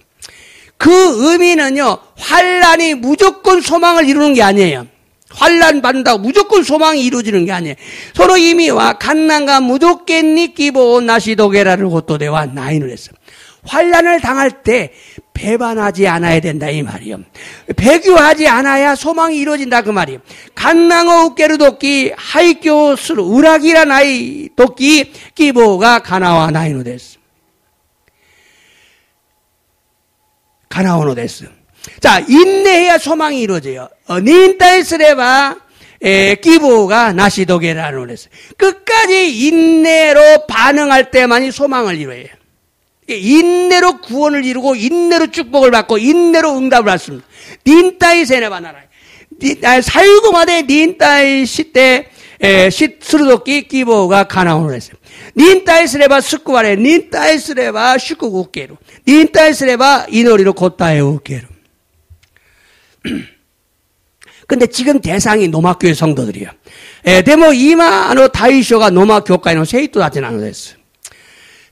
그 의미는요, 환란이 무조건 소망을 이루는 게 아니에요. 환란 받는다고 무조건 소망이 이루어지는 게 아니에요. 서로 이미와 간난가 무조건니 끼보 나시도게라를 고토대와 나인을 했어요. 환란을 당할 때 배반하지 않아야 된다 이 말이요. 배교하지 않아야 소망이 이루어진다 그 말이요. 간낭어 우케르도끼 하이교스루 우라기라 나이 도끼 끼보가 가나와 나이노 됐어. 가나오노 됐어. 자, 인내해야 소망이 이루어져요. 닌타이스레바 끼보가 나시도게라는 그랬어요. 끝까지 인내로 반응할 때만이 소망을 이루어요. 인내로 구원을 이루고 인내로 축복을 받고 인내로 응답을 받습니다. 닌타이세네바 나라. 사유고마대 닌타이 시때 스루도끼 끼보가 가나오노 했어요. 닌타이스레바 스쿠바레 닌타이스레바 슈쿠국게로 닌타이스레바 이노리로 고타에 우게로. 근데 지금 대상이 노마교회 성도들이에요. 데모 이마노 다이쇼가 노마교회의 세이토 다진 않아 됐어.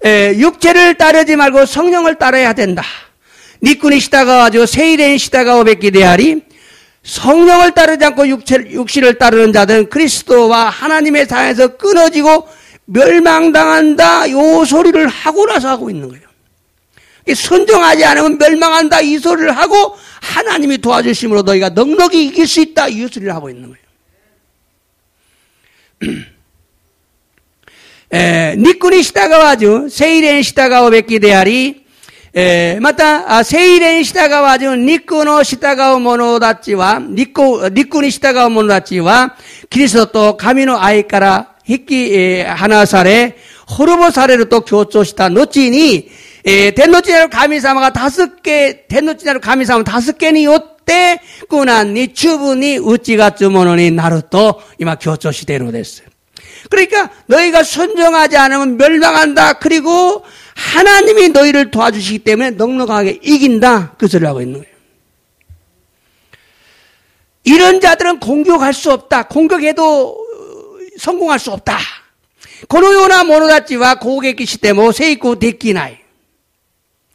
육체를 따르지 말고 성령을 따라야 된다. 니꾼이 시다가와죠 세이렌 시다가오 뵙기 대하리. 성령을 따르지 않고 육신을 따르는 자들은 그리스도와 하나님의 사랑에서 끊어지고 멸망당한다. 요 소리를 하고 나서 하고 있는 거예요. 순종하지 않으면 멸망한다. 이 소리를 하고 하나님이 도와주심으로 너희가 넉넉히 이길 수 있다. 이 소리를 하고 있는 거예요. 니꾼이 시다가와죠 세이렌 시다가오 뵙기 대하리. 마타 세이렌 시다가와죠 니꾼오 시다가오 모노다치와 니꾼이 시다가오 모노다치와 그리스도 또 가미노 아이까라 히키 하나사레 호르보사레로 또 교조시다 노치니 덴노치나로 가미사마가 5개 덴노치나로 가미사마 5개니 요때 꾸난니 추분이 우찌가 쯔모노니 나루또 이마 교조시대로 됐어요. 그러니까 너희가 순종하지 않으면 멸망한다. 그리고 하나님이 너희를 도와주시기 때문에 넉넉하게 이긴다. 그 소리를 하고 있는 거예요. 이런 자들은 공격할 수 없다. 공격해도 성공할 수 없다. 고노요나 모노다치와 고개기 시대모 세이코 데키나이.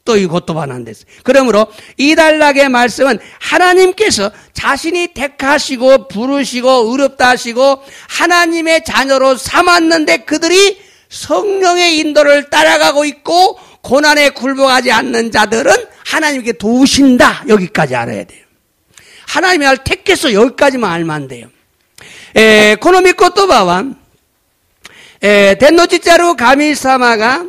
또 이것도 반한댔어요. 그러므로 이 단락의 말씀은 하나님께서 자신이 택하시고 부르시고 의롭다 하시고 하나님의 자녀로 삼았는데 그들이 성령의 인도를 따라가고 있고 고난에 굴복하지 않는 자들은 하나님께 도우신다. 여기까지 알아야 돼요. 하나님이 날 택해서 여기까지만 알면 안 돼요. 코노미코 또바와 덴노치자루 가미사마가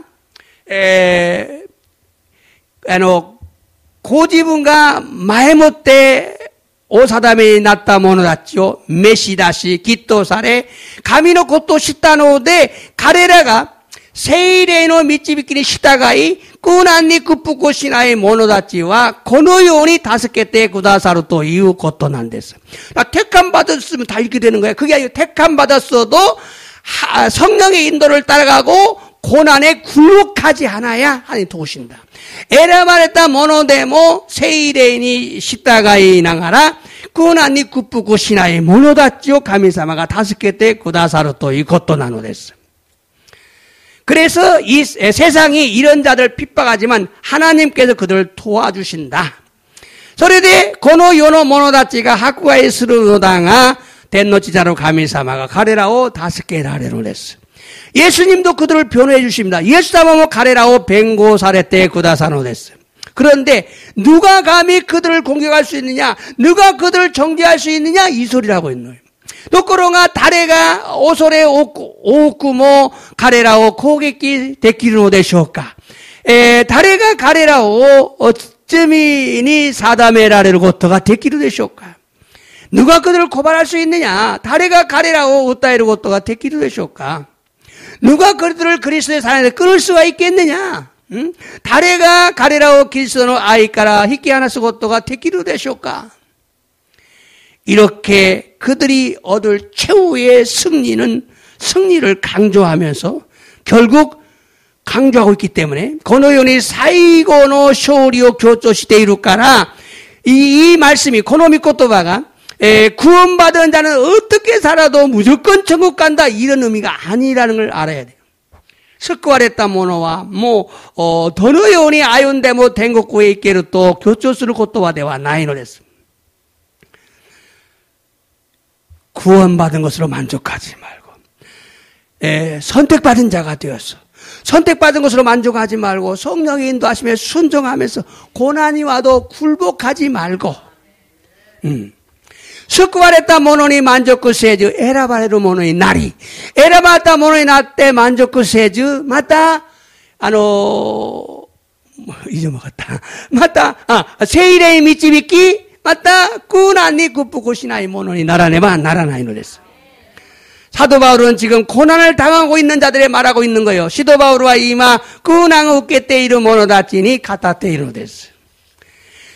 고지분과 마에모테 오사다메 나타 모노다치요 메시다시 기토사레 가미노 고토 시타노데 가레라가 세이레노 미치비키니 시타가이 꾸난니 쿠푸코 시나의 모노다치와 고노요니 5개 구다사루 또 이유 고토 난데서 택함 받았으면 다 이렇게 되는 거야. 그게 아니고 택함 받았어도 성령의 인도를 따라가고 고난에 굴복하지 않아야 하나님 도우신다. 에라마레타 모노데모 세이레니 시타가이 나가라 꾸난니 쿠푸코 시나의 모노다치요 가미사마가 5개 구다사루 또 이것도 나누됐어. 그래서 이 세상이 이런 자들 핍박하지만 하나님께서 그들을 도와주신다. 소리대 고노 요노 모노다치가 하쿠가에 스르노다가 덴노치자로 가미사마가 가레라오 5개라레로 냈어. 예수님도 그들을 변호해 주십니다. 예수사마모 가레라오 벤고사레테 구다사노 됐어. 그런데 누가 감히 그들을 공격할 수 있느냐? 누가 그들을 정죄할 수 있느냐? 이 소리라고 있는 거예요. 노코로가 다레가 오소레 오쿠모 가레라오 고객기 데키르노 되쇼까. 다레가 가레라오 어쩌미니 사다메라레로 고토가 데키르 되쇼까. 누가 그들을 고발할 수 있느냐? 다레가 가레라오 우타이르 고토가 데키르 되쇼까. 누가 그들을 그리스도의 사랑에 끊을 수가 있겠느냐? 응? 다레가 가레라오 그리스도의 아이까라 히키하나스 고토가 데키르 되쇼까. 이렇게 그들이 얻을 최후의 승리를 강조하면서 결국 강조하고 있기 때문에 고노요니 사이고노 쇼리오 교조 시대이루까라 이 말씀이 고노미코토바가 구원받은 자는 어떻게 살아도 무조건 천국 간다 이런 의미가 아니라는 걸 알아야 돼요. 스쿠아레타 모노와 도노요니 아윤데모 댕국구에 있게로 또 교조스를 고토와대와 나이노레스. 구원받은 것으로 만족하지 말고 선택받은 자가 되었어. 선택받은 것으로 만족하지 말고 성령의 인도하심에 순종하면서 고난이 와도 굴복하지 말고 스쿠바레타 모노니 만족구 세즈 에라바레루 모노니 나리 에라바타 모노니 나때 만족구 세즈 마타 잊어먹었다. 마타 세일의 미치비키 마타 꾸난니 구쁘고시나이 모노니 나라네바 나라나이노 됐어. 사도 바울은 지금 고난을 당하고 있는 자들에 말하고 있는 거예요. 시도 바울과 이마 꾸낭 웃게때 이르 모노다치니 카타테 이르 됐어.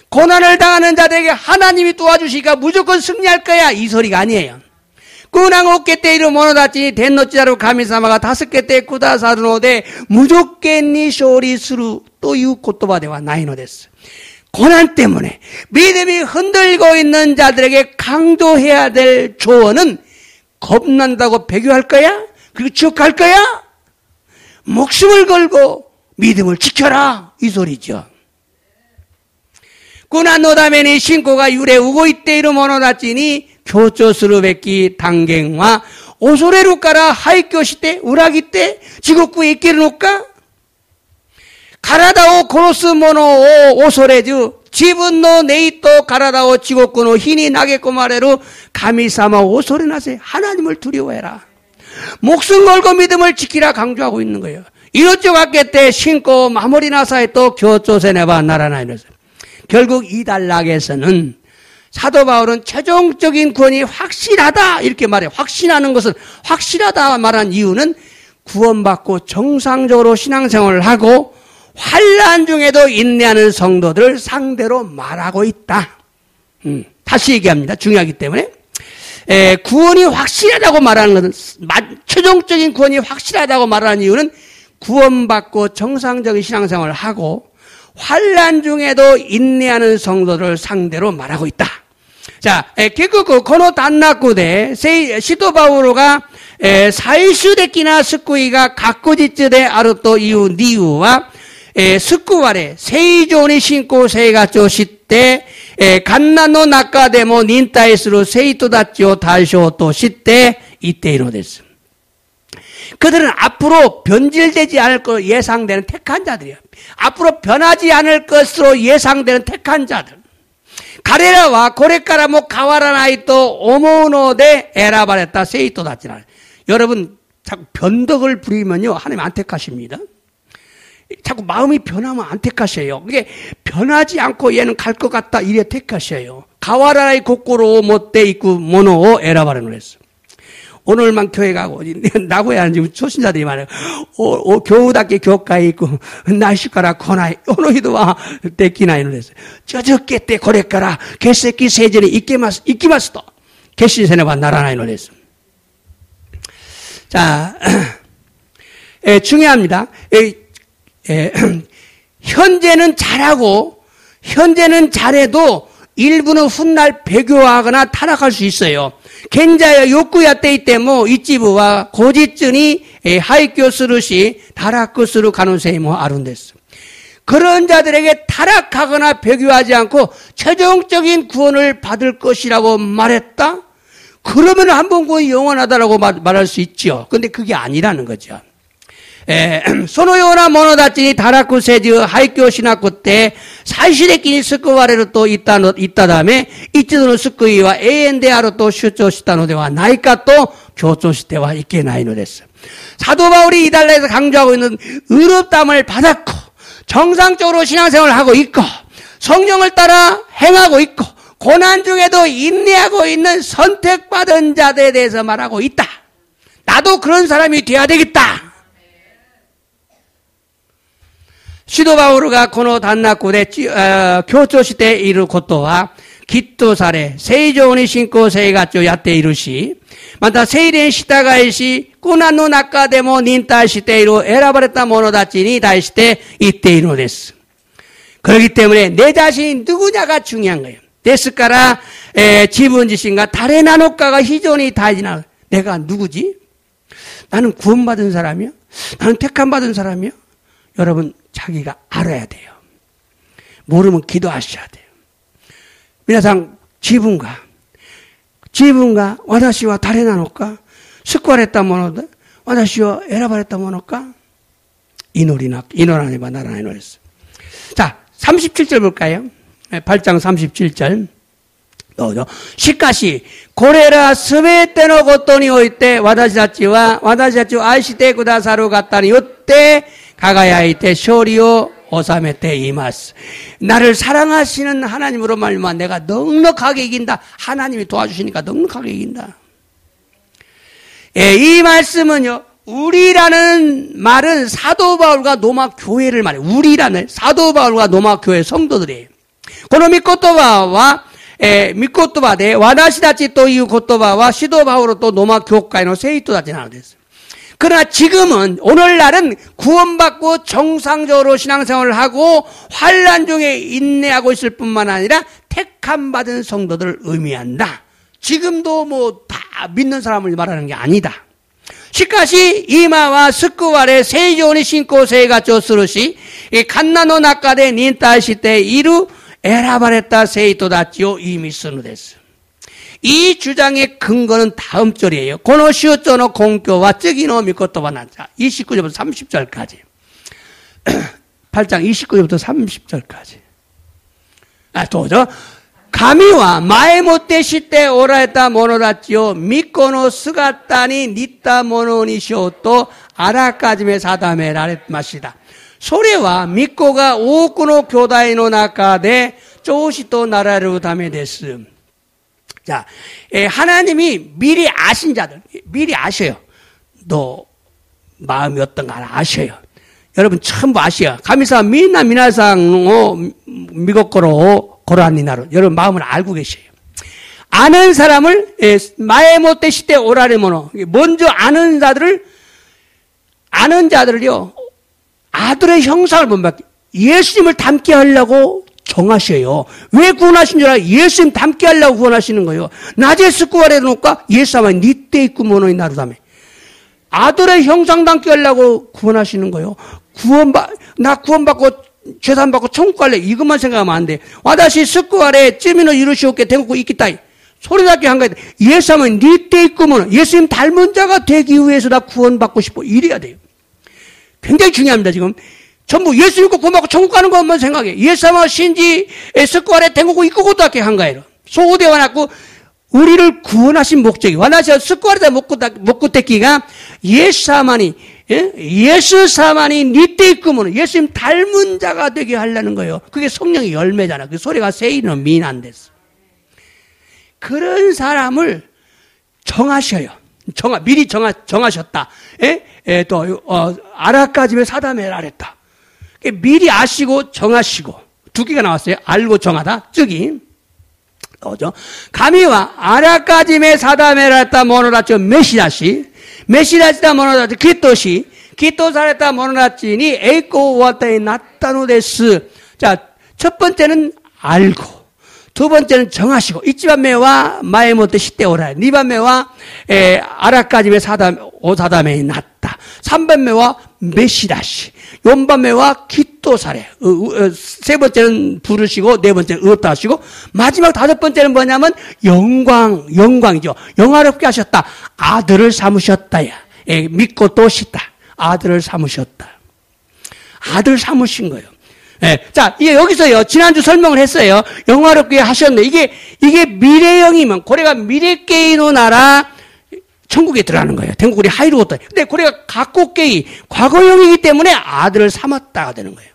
고난을 당하는 자들에게 하나님이 도와주시니까 무조건 승리할 거야 이 소리가 아니에요. 꾸낭 웃게때 이르 모노다치니 덴노치자로 가미사마가 5개 구다사르노데 무조건니 쇼리스루 또 이웃 고토바데와 나이노 됐어. 고난 때문에 믿음이 흔들고 있는 자들에게 강조해야 될 조언은 겁난다고 배교할 거야? 그리고 지옥 갈 거야? 목숨을 걸고 믿음을 지켜라 이 소리죠. 꾸난노다메니 신고가 유래 우고이때이로 모노다치니 교조스루베키 당갱와 오소레루까라 하이교시때 우라기때 지국구에 있기르노까 가라다오 코로스 모노 오소레즈 지분노 네이토 가라다오 지고꾸노 히니 나게꼬 마레루 가미사마 오소레나세 하나님을 두려워해라. 목숨 걸고 믿음을 지키라 강조하고 있는 거예요. 이렇죠 갔겠대 신고 마무리나사에 또 교조세네바 나라나 이래서 결국 이 단락에서는 사도 바울은 최종적인 구원이 확실하다 이렇게 말해요. 확신하는 것은 확실하다 말한 이유는 구원받고 정상적으로 신앙생활을 하고 환난 중에도 인내하는 성도들을 상대로 말하고 있다. 다시 얘기합니다. 중요하기 때문에 구원이 확실하다고 말하는 것은 최종적인 구원이 확실하다고 말하는 이유는 구원받고 정상적인 신앙생활을 하고 환난 중에도 인내하는 성도들을 상대로 말하고 있다. 자, 결국 고노 단나쿠데 시도 바울가 사이슈데키나 스쿠이가 가꾸지츠데 아루토 이유 니유와 스쿠와레 세이조니 신고 세이가초 시때 갓나노 나카데모 닌타이스루 세이토다치오 다쇼토 시때 이때이노 데스. 그들은 앞으로 변질되지 않을 것으로 예상되는 택한 자들이에요. 앞으로 변하지 않을 것으로 예상되는 택한 자들. 가레라와 고레카라모 가와라나이토 오모노데 에라바레타 세이토다치라. 여러분 자꾸 변덕을 부리면요 하나님 안 택하십니다. 자꾸 마음이 변하면 안 택하셔요. 그게 변하지 않고 얘는 갈 것 같다 이래 택하셔요. 가와라나이 고코로 못돼 있고 모노 에라바레노 했어. 오늘만 교회 가고 나고야 지금 초신자들이 많아요. 교우답게 교가에 있고 날씨가라 코나이 오노히도와 데키나이노 했어요. 저저께 때 고래가라 개새끼 세전에 이끼마스도 개시세네와 나라나이노 했어요. 자, 중요합니다. 현재는 잘하고 현재는 잘해도 일부는 훗날 배교하거나 타락할 수 있어요. 겐자야 욕구야 때이 때모 이치부와 고지쯤이 하이교스루시 다락교스루 가능성이 아룬데스. 그런 자들에게 타락하거나 배교하지 않고 최종적인 구원을 받을 것이라고 말했다? 그러면 한번 구원이 영원하다라고 말할 수 있죠. 근데 그게 아니라는 거죠. 소노요나 모노다치니 다라쿠 세즈 하이교 시나쿠 때 사실의끼니 스쿠와레로 또 있다 다음에 이치도노 스쿠이와 에엔데아로 또 슈초시타노데와 나이카 또 교초시테와 이케나이노 됐어. 사도 바울이 이달라에서 강조하고 있는 의롭다함을 받았고 정상적으로 신앙생활을 하고 있고 성령을 따라 행하고 있고 고난 중에도 인내하고 있는 선택받은 자들에 대해서 말하고 있다. 나도 그런 사람이 돼야 되겠다. 시도 바오르가 고노 단나쿠데 교초시대 이루 고토와 기토사레 세이조니 신고 세이가쪼 야떼 이루시 마타 세이렌 시타가이시 꾸나노 나카데모 닌타시테 이루 에라바레타 모노다치니 다이시테 이때 이루 데스. 그렇기 때문에 내 자신이 누구냐가 중요한 거예요. 데스까라 지분지신가 다레나노카가 희존이 다이지나 내가 누구지? 나는 구원받은 사람이야? 나는 택함받은 사람이야? 여러분 자기가 알아야 돼요. 모르면 기도하셔야 돼요.皆さん 지분가 와다시와 다레나노까 스쿠와레타 모노다 와다시와 에라바레타 모노까 이노라네바 나라네노 했어. 자 37절 볼까요? 8장 37절 시카시 고레라 스베테노 고토니 오이테 와다시다치와 아이시테 구다사루 갔다니 요때 가가야이테 쇼리오 오사메테 이마스. 나를 사랑하시는 하나님으로 말미암아 내가 넉넉하게 이긴다. 하나님이 도와주시니까 넉넉하게 이긴다. 이 말씀은요. 우리라는 말은 사도 바울과 로마 교회를 말해요. 우리라는 사도 바울과 로마 교회 성도들이에요. 고노 미코토바와 미코토바데 와다시다치 또 이유 고토바와 시도 바울로 또 로마 교회의 세이토다치 나오됐어요. 그러나 지금은 오늘날은 구원받고 정상적으로 신앙생활을 하고 환난 중에 인내하고 있을 뿐만 아니라 택함 받은 성도들을 의미한다. 지금도 뭐 다 믿는 사람을 말하는 게 아니다. 시카시 이마와 스쿠와레 세이조니 신고 세이가쪼 스루시 갓나노 나카데 닌타시테 이루 에라바레타 세이토다치오 이미스누 데스. 이 주장의 근거는 다음 절이에요. 고노시오쪼노 공교와 쯔기노 미코토바 난자 29절부터 30절까지 8장 29절부터 30절까지 도저 가미와 마에모테 시테 오라에타 모노다치오 미코노 스가타니 니타 모노니쇼토 아라카지메 사다메 라렛 마시다. 소레와 미코가 오쿠노 교다이노 나카데 쪼시토 나라르 다메 데스. 자, 하나님이 미리 아신 자들, 미리 아셔요. 너 마음이 어떤가 아셔요. 여러분 전부 아셔요. 가미사 미나 미나상 미고코로 고라니나로 여러분 마음을 알고 계셔요. 아는 사람을 마에모테 시대 오라레모노 먼저 아는 자들을요 아들의 형상을 본받게 예수님을 닮게 하려고 정하셔요. 왜 구원하신 줄 알아요? 예수님 닮게 하려고 구원하시는 거예요. 낮에 스쿠와레 놓을까? 예수님은 니때 있고 모노이 나루다며. 아들의 형상 닮게 하려고 구원하시는 거예요. 나 구원받고 죄산받고 천국 갈래. 이것만 생각하면 안 돼. 와다시 스쿠 아래 찌미노 이루시오께 대국고 있겠다. 소리답게 한 거야. 예수님은 네 때 있구면 예수님 닮은 자가 되기 위해서 나 구원받고 싶어. 이래야 돼요. 굉장히 중요합니다, 지금. 전부 예수 믿고 구원받고 천국 가는 것만 생각해. 예수님은 신지 스쿠 아래 대국고 있고도 하게 한 거예요. 소대와 났고 우리를 구원하신 목적이 와나시 스쿠 아래다 먹고 떼기가 예수사만이 네 때 있구면 예수님 닮은 자가 되게 하려는 거예요. 그게 성령의 열매잖아. 그 소리가 세이는 미난 됐어. 그런 사람을 정하셔요. 미리 정하셨다. 또 아라까지의 사담에라 그랬다. 미리 아시고 정하시고 두 개가 나왔어요. 알고 정하다. 즉이 그죠? 가미와 아라까지의 사담에라 했다 모노라죠. 메시다시다 모노라죠. 기토사랬다 모노라지니 에이코 와타에 나타노데스. 자, 첫 번째는 알고. 두 번째는 정하시고 이치반매와 마에모테 시테오라 니반매와 아라까지메 오사담에 났다. 3반매와 메시다시 용반매와 기토사레 세 번째는 부르시고 네 번째는 의롭다 하시고 마지막 다섯 번째는 뭐냐면 영광이죠. 영화롭게 하셨다. 아들을 삼으셨다야. 믿고 또시다. 아들을 삼으셨다. 아들 삼으신 거예요. 자, 이게 여기서요, 지난주 설명을 했어요. 영화롭게 하셨네. 이게 미래형이면, 고래가 미래게이노 나라 천국에 들어가는 거예요.天国이 하이루었다. 근데 고래가 각국게이, 과거형이기 때문에 아들을 삼았다가 되는 거예요.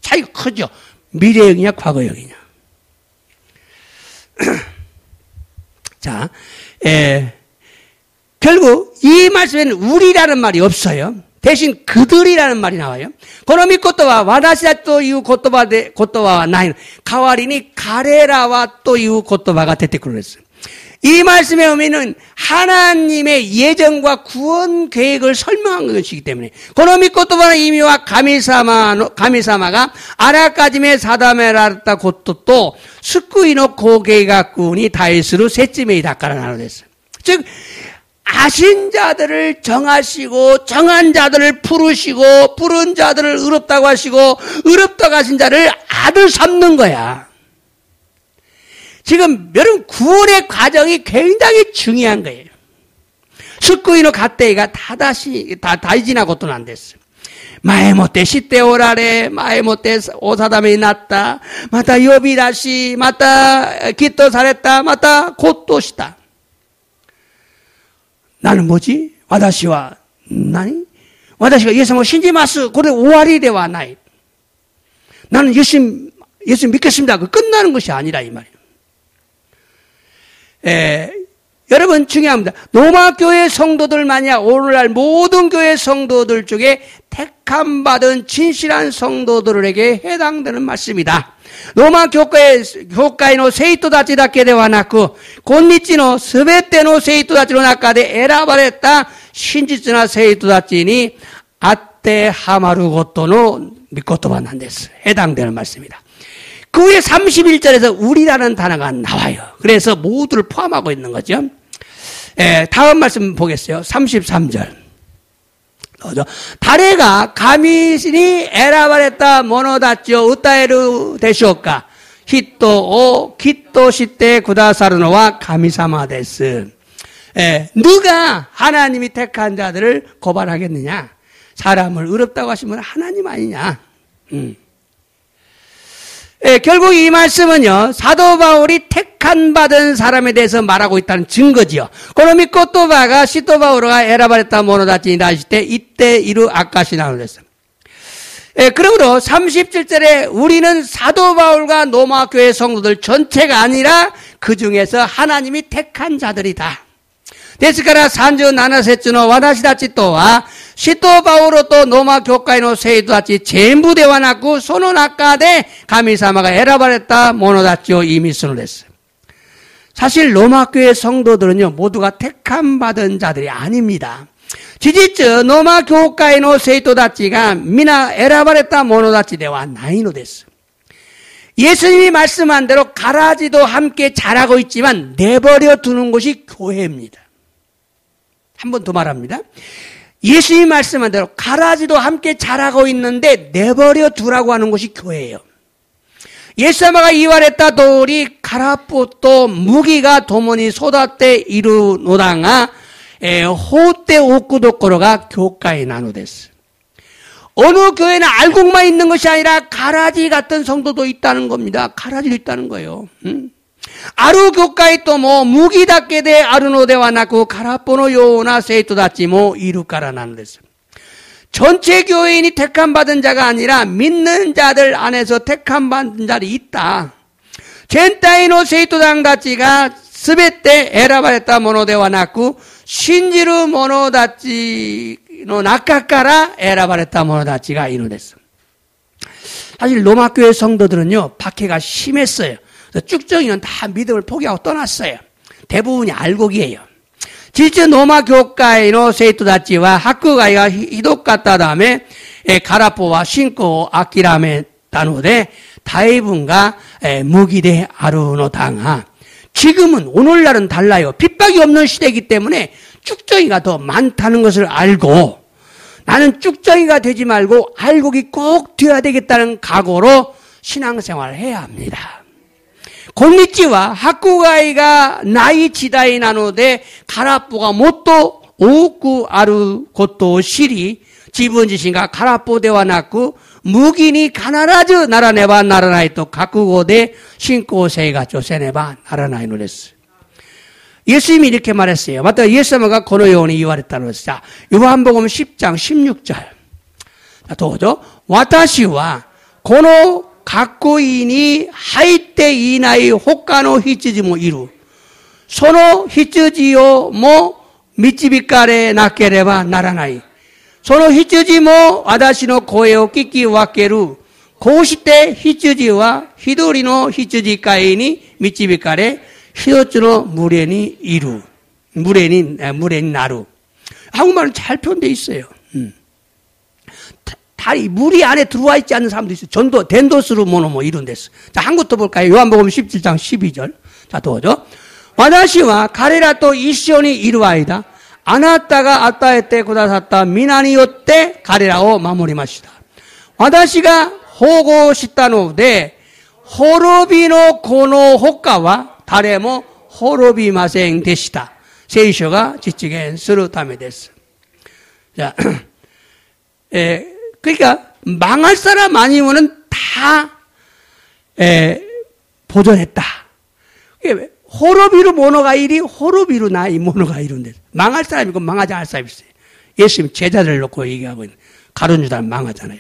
차이가 크죠? 미래형이냐, 과거형이냐. 자, 결국 이 말씀에는 우리라는 말이 없어요. 대신 그들이라는 말이 나와요. 고노미 고토와 와다시다 또 이후 고토바와 나인 가와리니 가레라와 또 이후 고토바가 대테크로랬어요. 이 말씀의 의미는 하나님의 예정과 구원 계획을 설명한 것이기 때문에 고노미 고토바의 의미와 가미사마가 아라까지메 사다메라타 고토 또 스쿠이노 고게이가 꾸니 다이스루 셋쯤에 닦아라 나눠냈어요. 즉 아신 자들을 정하시고 정한 자들을 부르시고 부른 자들을 의롭다고 하시고 의롭다고 하신 자를 아들 삼는 거야. 지금 여러분 구원의 과정이 굉장히 중요한 거예요. 스쿠이노 갓데이가 다이지나고 또 안 됐어요. 마에모테 시테오라레 마에모테 오사담이 났다. 마타 요비다시 마타 기토 사랬다. 마타 곧도시다. 나는 뭐지? 와다시가 예수님을 신지마스 고래 오와리데와 나이. 나는 예수 믿겠습니다. 그 끝나는 것이 아니라 이 말이에요. 여러분 중요합니다. 로마 교회 성도들 만약 오늘날 모든 교회 성도들 중에 택함 받은 진실한 성도들에게 해당되는 말씀이다.ローマ教会の生徒たちだけではなく、今日のすべての生徒たちの中で選ばれた真実な生徒たちに当てはまることの御言葉なんです。해당되는 말씀입니다. 그 후에 31절에서 우리라는 단어가 나와요. 그래서 모두를 포함하고 있는 거죠. 다음 말씀 보겠어요. 33절. 다레가 가미시니 에라바레타 모노다치오 우타에루 데쇼까 히토 기토 시테 구다사르노와 가미사마 데스. 누가 하나님이 택한 자들을 고발하겠느냐? 사람을 의롭다고 하시면 하나님 아니냐? 결국 이 말씀은요, 사도 바울이 택한 받은 사람에 대해서 말하고 있다는 증거지요. 고노미 꼬토바가 시토 바울가 에라바레타 모노다치니 다시 때 이때 이루 아까시 나오랬어요. 그러므로 37절에 우리는 사도 바울과 로마 교회 성도들 전체가 아니라 그 중에서 하나님이 택한 자들이다. ですから37節の私たちとは使徒パウロとローマ教会の生徒たち全部ではなくその中で神様が選ばれた者たちを意味するのです. 사실 로마 교회 성도들은요 모두가 택함 받은 자들이 아닙니다. 事実ローマ教会の生徒たちが皆選ばれた者たちではないのです. 예수님이 말씀한 대로 가라지도 함께 자라고 있지만 내버려 두는 곳이 교회입니다. 한 번 더 말합니다. 예수님이 말씀한 대로 가라지도 함께 자라고 있는데 내버려 두라고 하는 것이 교회예요. 예수사마가 이활했다 도리 가라포또 무기가 도모니 소다때 이루노당아 호때 옥구도코로가 교가에 나누됐어. 어느 교회는 알곡만 있는 것이 아니라 가라지 같은 성도도 있다는 겁니다. 가라지도 있다는 거예요. 아루 교가에 또 뭐 무기답게 돼 아루노데와 나고 가라포노 요나 세이토다치 뭐 이루까라 나누됐어. 전체 교회인이 택함받은 자가 아니라 믿는 자들 안에서 택함받은 자들이 있다. 젠타이노 세이토당다치가 스베테 에라바레타 모노데와 나쿠 신지루 모노다치노 나카카라 에라바레타 모노다치가 이노됐어. 사실 로마 교회 성도들은요 박해가 심했어요. 쭉정이는 다 믿음을 포기하고 떠났어요. 대부분이 알곡이에요. 실제 로마 교회의 세이토다치와 학교가이가 히도카타 다음에 가라포와 신고 아키라메 다노데 다이분가 무기대 아루노 당하. 지금은 오늘날은 달라요. 핍박이 없는 시대이기 때문에 쭉정이가 더 많다는 것을 알고 나는 쭉정이가 되지 말고 알곡이 꼭 되어야 되겠다는 각오로 신앙생활을 해야 합니다. 곤니찌와 학구가이가 나이 지다이 나노데 가라포가 못도 오구 아루 곳도 시리 지분지신가 가라포대와 낳고 무기니 가나라즈 나라네바 나라나이 또 가꾸고대 신고세가 조세네바 나라나이 노랬어요. 예수님이 이렇게 말했어요. 맞다. 예수님가 고노요원이 이와랬다는 것이죠. 자, 요한복음 10장 16절. 자, 도죠. 와타시와 고노 가꾸이니 하이테 이나이 호카노 히츠지모 이루 소노 히츠지요 모 미치비카레 나케레바 나라나이 소노 히츠지모 와다시노 고에오 끼끼 와케루 고시테 히츠지와 히도리노 히츠지카이니 미치비카레 히도츠노 무레니 이루 무레니 나루. 한국말은 잘 표현되어 있어요. 다리 물이 안에 들어와 있지 않는 사람도 있어요. 전도 덴도스루 모노모 이런 데서. 자, 한 것도 볼까요? 요한복음 17장 12절. 자, 도죠. 와다시와 가레라 또 이시온이 이루아이다. 아나타가 아타에테 고다샀다 미나니요때 가레라오 마무리마시다. 와다시가 호고 시타노데 호로비노 고노 호카와 다레모 호로비마생 데시다. 세이쇼가 지치겐 스루타메 데스. 자, 그러니까 망할 사람 아니면은 다 보존했다. 호로비루 모노가이리 호로비루 나이 모노가이루인데 망할 사람이고 망하지 않을 사람이 있어요. 예수님 제자들 놓고 얘기하고 있는 가룟 유다는 망하잖아요.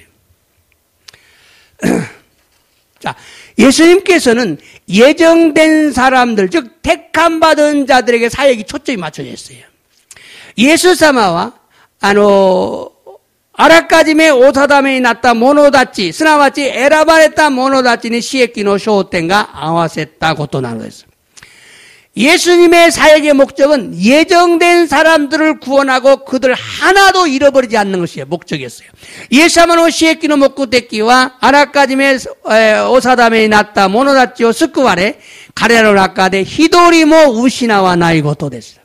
자, 예수님께서는 예정된 사람들 즉 택함 받은 자들에게 사역이 초점이 맞춰져 있어요. 예수사마와 아라까지메 오사다메이 났다 모노다치 스나와치 에라바레타 모노다치니 시에키노 쇼텐가 아와세타 고토 나누었어요. 예수님의 사역의 목적은 예정된 사람들을 구원하고 그들 하나도 잃어버리지 않는 것이 목적이었어요. 예사마노 시에키노 모쿠테키와 아라까지메 오사다메이 났다 모노다치오 스쿠와레 가레로 라카데 히도리모 우시나와 나이고토 됐어요.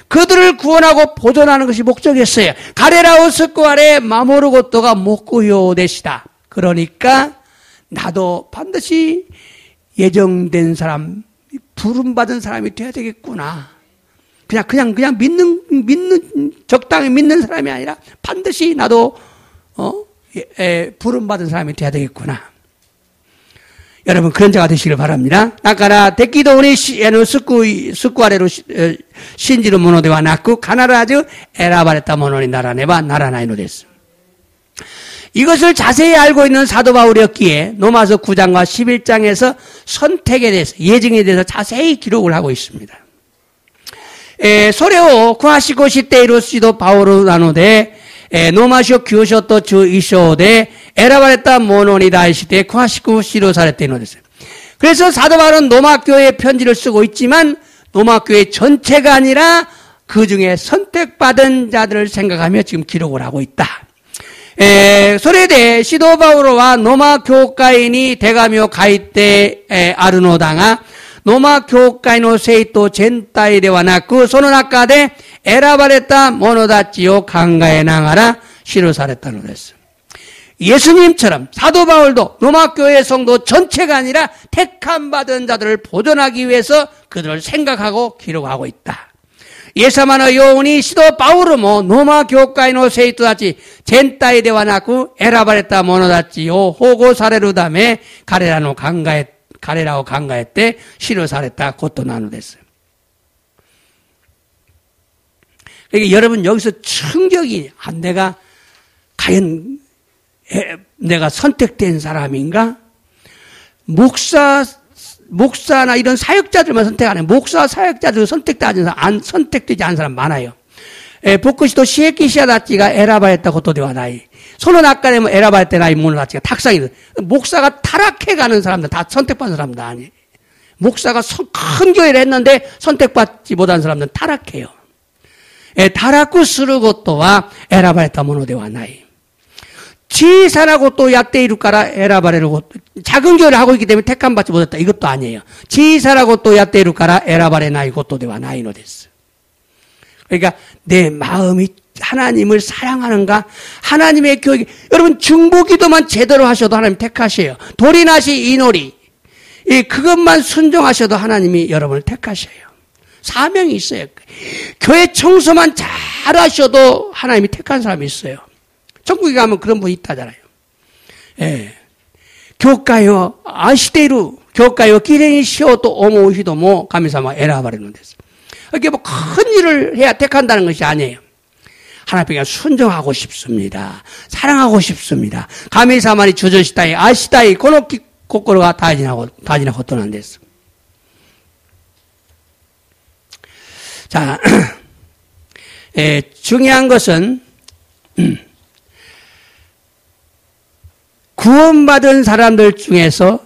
그들을 구원하고 보존하는 것이 목적이었어요. 가레라오 스쿠아레 마모르고토가 목구요 되시다. 그러니까 나도 반드시 예정된 사람, 부름받은 사람이 돼야 되겠구나. 그냥 믿는 적당히 믿는 사람이 아니라 반드시 나도 부름받은 사람이 돼야 되겠구나. 여러분 그런 자가 되시길 바랍니다. 아까라 데키도니 스쿠아레로 신지로 모노데와 낳고 가나라즈 에라바레타 모노니 나라네바 나라나이노 됐습니다. 이것을 자세히 알고 있는 사도 바울이었기에 로마서 9장과 11장에서 선택에 대해서 예정에 대해서 자세히 기록을 하고 있습니다. 소레오 구하시고 시테이로 시도 바울로 나누되 노마쇼 교쇼토 주 이쇼데 에라바레타 모노니 다이시테 구하시고 시로 사레테노 됐어요. 그래서 사도 바울은 로마 교회에 편지를 쓰고 있지만 로마 교회 전체가 아니라 그 중에 선택받은 자들을 생각하며 지금 기록을 하고 있다. 소레데 시도 바울과 로마 교회인이 대가며 가이테 아르노당아 노마 교회노 세이토 젠타이레와 나쿠 소노나카데 에라바레타 모노다찌요 강가에 낭하라 시루사레타노 그랬어요. 예수님처럼 사도 바울도 로마교회 성도 전체가 아니라 택함 받은 자들을 보존하기 위해서 그들을 생각하고 기록하고 있다. 예사마노 요운이 시도 바울은 노마 교회의の生徒たち全体ではなく選ばれた者たちを保護されるため彼らを考えて記されたことなのです。그러니까 여러분 여기서 충격이 내가 과연 내가 선택된 사람인가? 목사나 이런 사역자들만 선택하는 목사 사역자들 선택되지 않은 사람 많아요. 복시도 시에키시아다치가 에라바했다 것도 되와 나이. 손은 아까 내면 에라바했다 나이 모노다치가 탁상이 목사가 타락해가는 사람들 다 선택받은 사람들 아니에요. 목사가 큰 교회를 했는데 선택받지 못한 사람들은 타락해요. 타락을することは 選ばれたものではない. 小さなことをやっているから選ばれること。 작은 교회를 하고 있기 때문에 택함받지 못했다. 이것도 아니에요. 小さなことをやっているから選ばれないことではないのです. 그러니까 내 마음이 하나님을 사랑하는가? 하나님의 교회. 여러분 중보기도만 제대로 하셔도 하나님 택하셔요. 도리나시 이노리. 그것만 순종하셔도 하나님이 여러분을 택하셔요. 사명이 있어요. 교회 청소만 잘하셔도 하나님이 택한 사람이 있어요. 천국에 가면 그런 분 있다잖아요. 예. 교회요, 아시테이루, 교회요, 기레니 시오도 오모우시도 뭐, 가미사마 에라바르는 데서. 이렇게 뭐 큰 일을 해야 택한다는 것이 아니에요. 하나님께 순종하고 싶습니다. 사랑하고 싶습니다. 가미사마니 주저시다이, 아시다이, 고노키, 고코로가 다지나고 떠난 데서. 자, 중요한 것은, 구원받은 사람들 중에서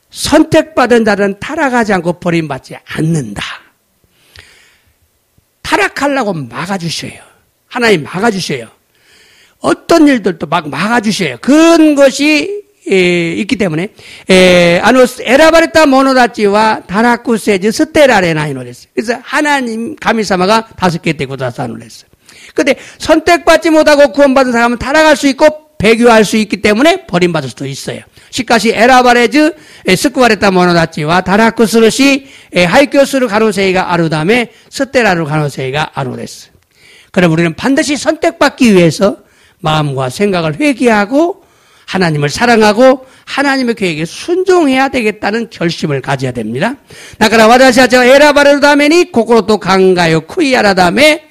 선택받은 자들은 타락하지 않고 버림받지 않는다. 타락하려고 막아주셔요. 하나님 막아주셔요. 어떤 일들도 막 막아주셔요. 그런 것이 있기 때문에 에라바레타 모노다치와 다라쿠세즈 스테라레나이노 됐어요. 그래서 하나님 가미사마가 5개 되고 다사노 했어요. 근데 선택받지 못하고 구원받은 사람은 타락할 수 있고 배교할 수 있기 때문에 버림받을 수도 있어요. 시카시 에라바레즈 스쿠바레타 모노다치와 다라쿠스르시 하이교스르 가노세이가 아루다메 스테라르 가노세이가 아루데스. 그럼 우리는 반드시 선택받기 위해서 마음과 생각을 회개하고 하나님을 사랑하고 하나님의 계획에 순종해야 되겠다는 결심을 가져야 됩니다. 나가라 와다시아저 에라바레르다메니 고코로토 강가요 쿠이아라다메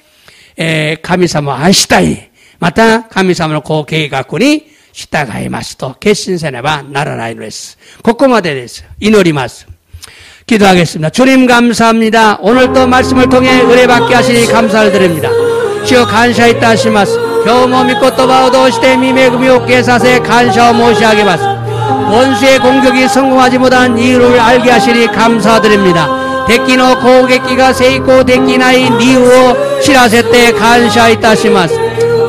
가미사마 아시다이 마타 가미사마노 고 계획갖고니 시타가이마스토 개신세네바 나라라이노레스 고코마데 데스 이노리마스. 기도하겠습니다. 주님 감사합니다. 오늘도 말씀을 통해 은혜받게 하시니 감사를 드립니다. 주여 간샤있다 하시마스. 겨우모 믿고 또 바오도 시대 미매금이 없게 사세 간샤오 모시하게 마스. 원수의 공격이 성공하지 못한 이유를 알게 하시니 감사드립니다. 데끼노 고객기가 세이코 데끼나이 니우오 시라세때 간샤있다 하시마스.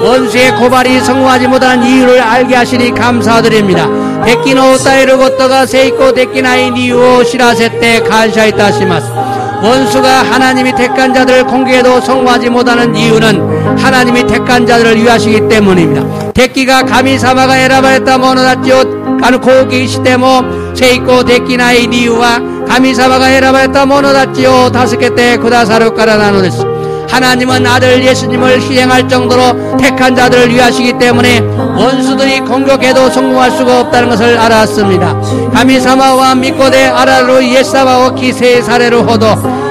원수의 고발이 성공하지 못한 이유를 알게 하시니 감사드립니다. 데끼노 따이르 고토가 세이코 데끼나이 니우오 시라세때 간샤있다 하시마스. 원수가 하나님이 택한 자들을 공격해도 성공하지 못하는 이유는 하나님이 택한 자들을 위하시기 때문입니다. 데끼가 가미사마가 에라바레타 모노다치오 가누코기 시테모 세이코 데끼나이 니우와 가미사마가 에라바레타 모노다치오 助けてくださるからなのです. 하나님은 아들 예수님을 희생할 정도로 택한 자들을 위하시기 때문에 원수들이 공격해도 성공할 수가 없다는 것을 알았습니다. 가미사마와 미코데 아라루 예사바오 기세 사레루 호도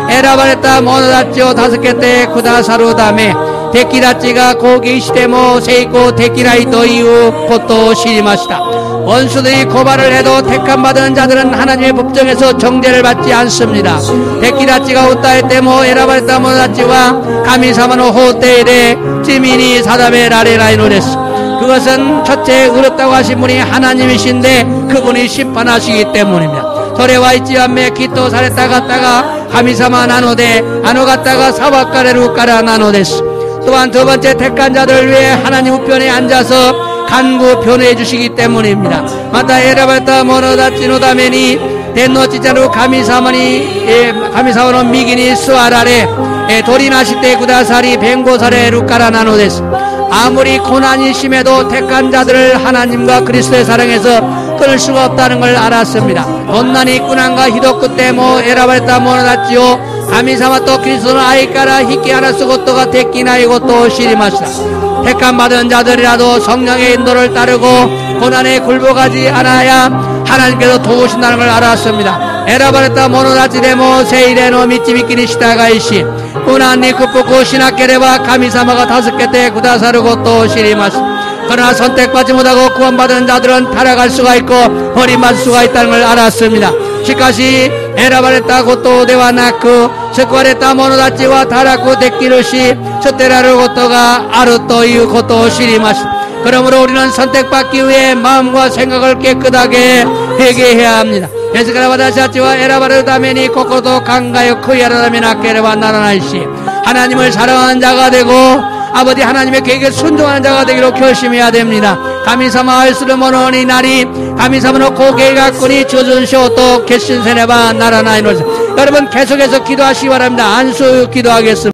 에라바레타 모노다치오 助けてくださるため敵たちが攻撃しても成功できないということを知りました. 원수들이 고발을 해도 택함받은 자들은 하나님의 법정에서 정죄를 받지 않습니다. 데키다치가 우타에테모 에라바레타 모노다치와 가미사마노 호테이레 지미니 사다베 라레라이노데스. 그것은 첫째 의롭다고 하신 분이 하나님이신데 그분이 심판하시기 때문입니다. 소레와 이치암메 기토 사레타 갔다가 가미사마 나노데 아노 갔다가 사와카레루 까라 나노데스. 또한 두 번째 택한 자들을 위해 하나님 우편에 앉아서 간구 변호해 주시기 때문입니다. 마타 에라바레타 모노다치노 다메니 대노지자로 가미사오는 미기니 스와라레 돌이 나실 때 구다사리 뱅고사레 루까라 나노데스. 아무리 고난이 심해도 택한 자들을 하나님과 그리스도의 사랑에서 끊을 수가 없다는 걸 알았습니다. 온난이 꾸난가 히도쿠 때모 에라바레타 모노다치오 가미사마또 그리스도는 아이까라 히키 하나 쓰고 또가 택기나이고 또 시리마시다. 택감 받은 자들이라도 성령의 인도를 따르고 고난에 굴복하지 않아야 하나님께서 도우신다는 걸 알았습니다. 에라바레타 모노다치데모 세이레노 미치미키니 시다가이시 고난이 극복고 신학계레바 가미사마가 5개 때 구다사르고 또 시리마스. 그러나 선택받지 못하고 구원받은 자들은 타락할 수가 있고 버림받을 수가 있다는 걸 알았습니다. 시카시 에라바레타 고토 데와나크 스쿠아레타 모노다치와 타라쿠 데키르시 셔테라르 고토가 아르토 이유 고토 시리마스. 그러므로 우리는 선택받기 위해 마음과 생각을 깨끗하게 회개해야 합니다. 예스카라바다샤치와 에라바르다메니 코코도 강가요 크야라다메나케레바 나라나이시. 하나님을 사랑하는 자가 되고 아버지 하나님의 계획에 순종하는 자가 되기로 결심해야 됩니다. 가미사마 알스르모노니 나리 가미사마노 고개가꾸니 조준쇼 또 개신세네바 나라나이노. 여러분 계속해서 기도하시기 바랍니다. 안수 기도하겠습니다.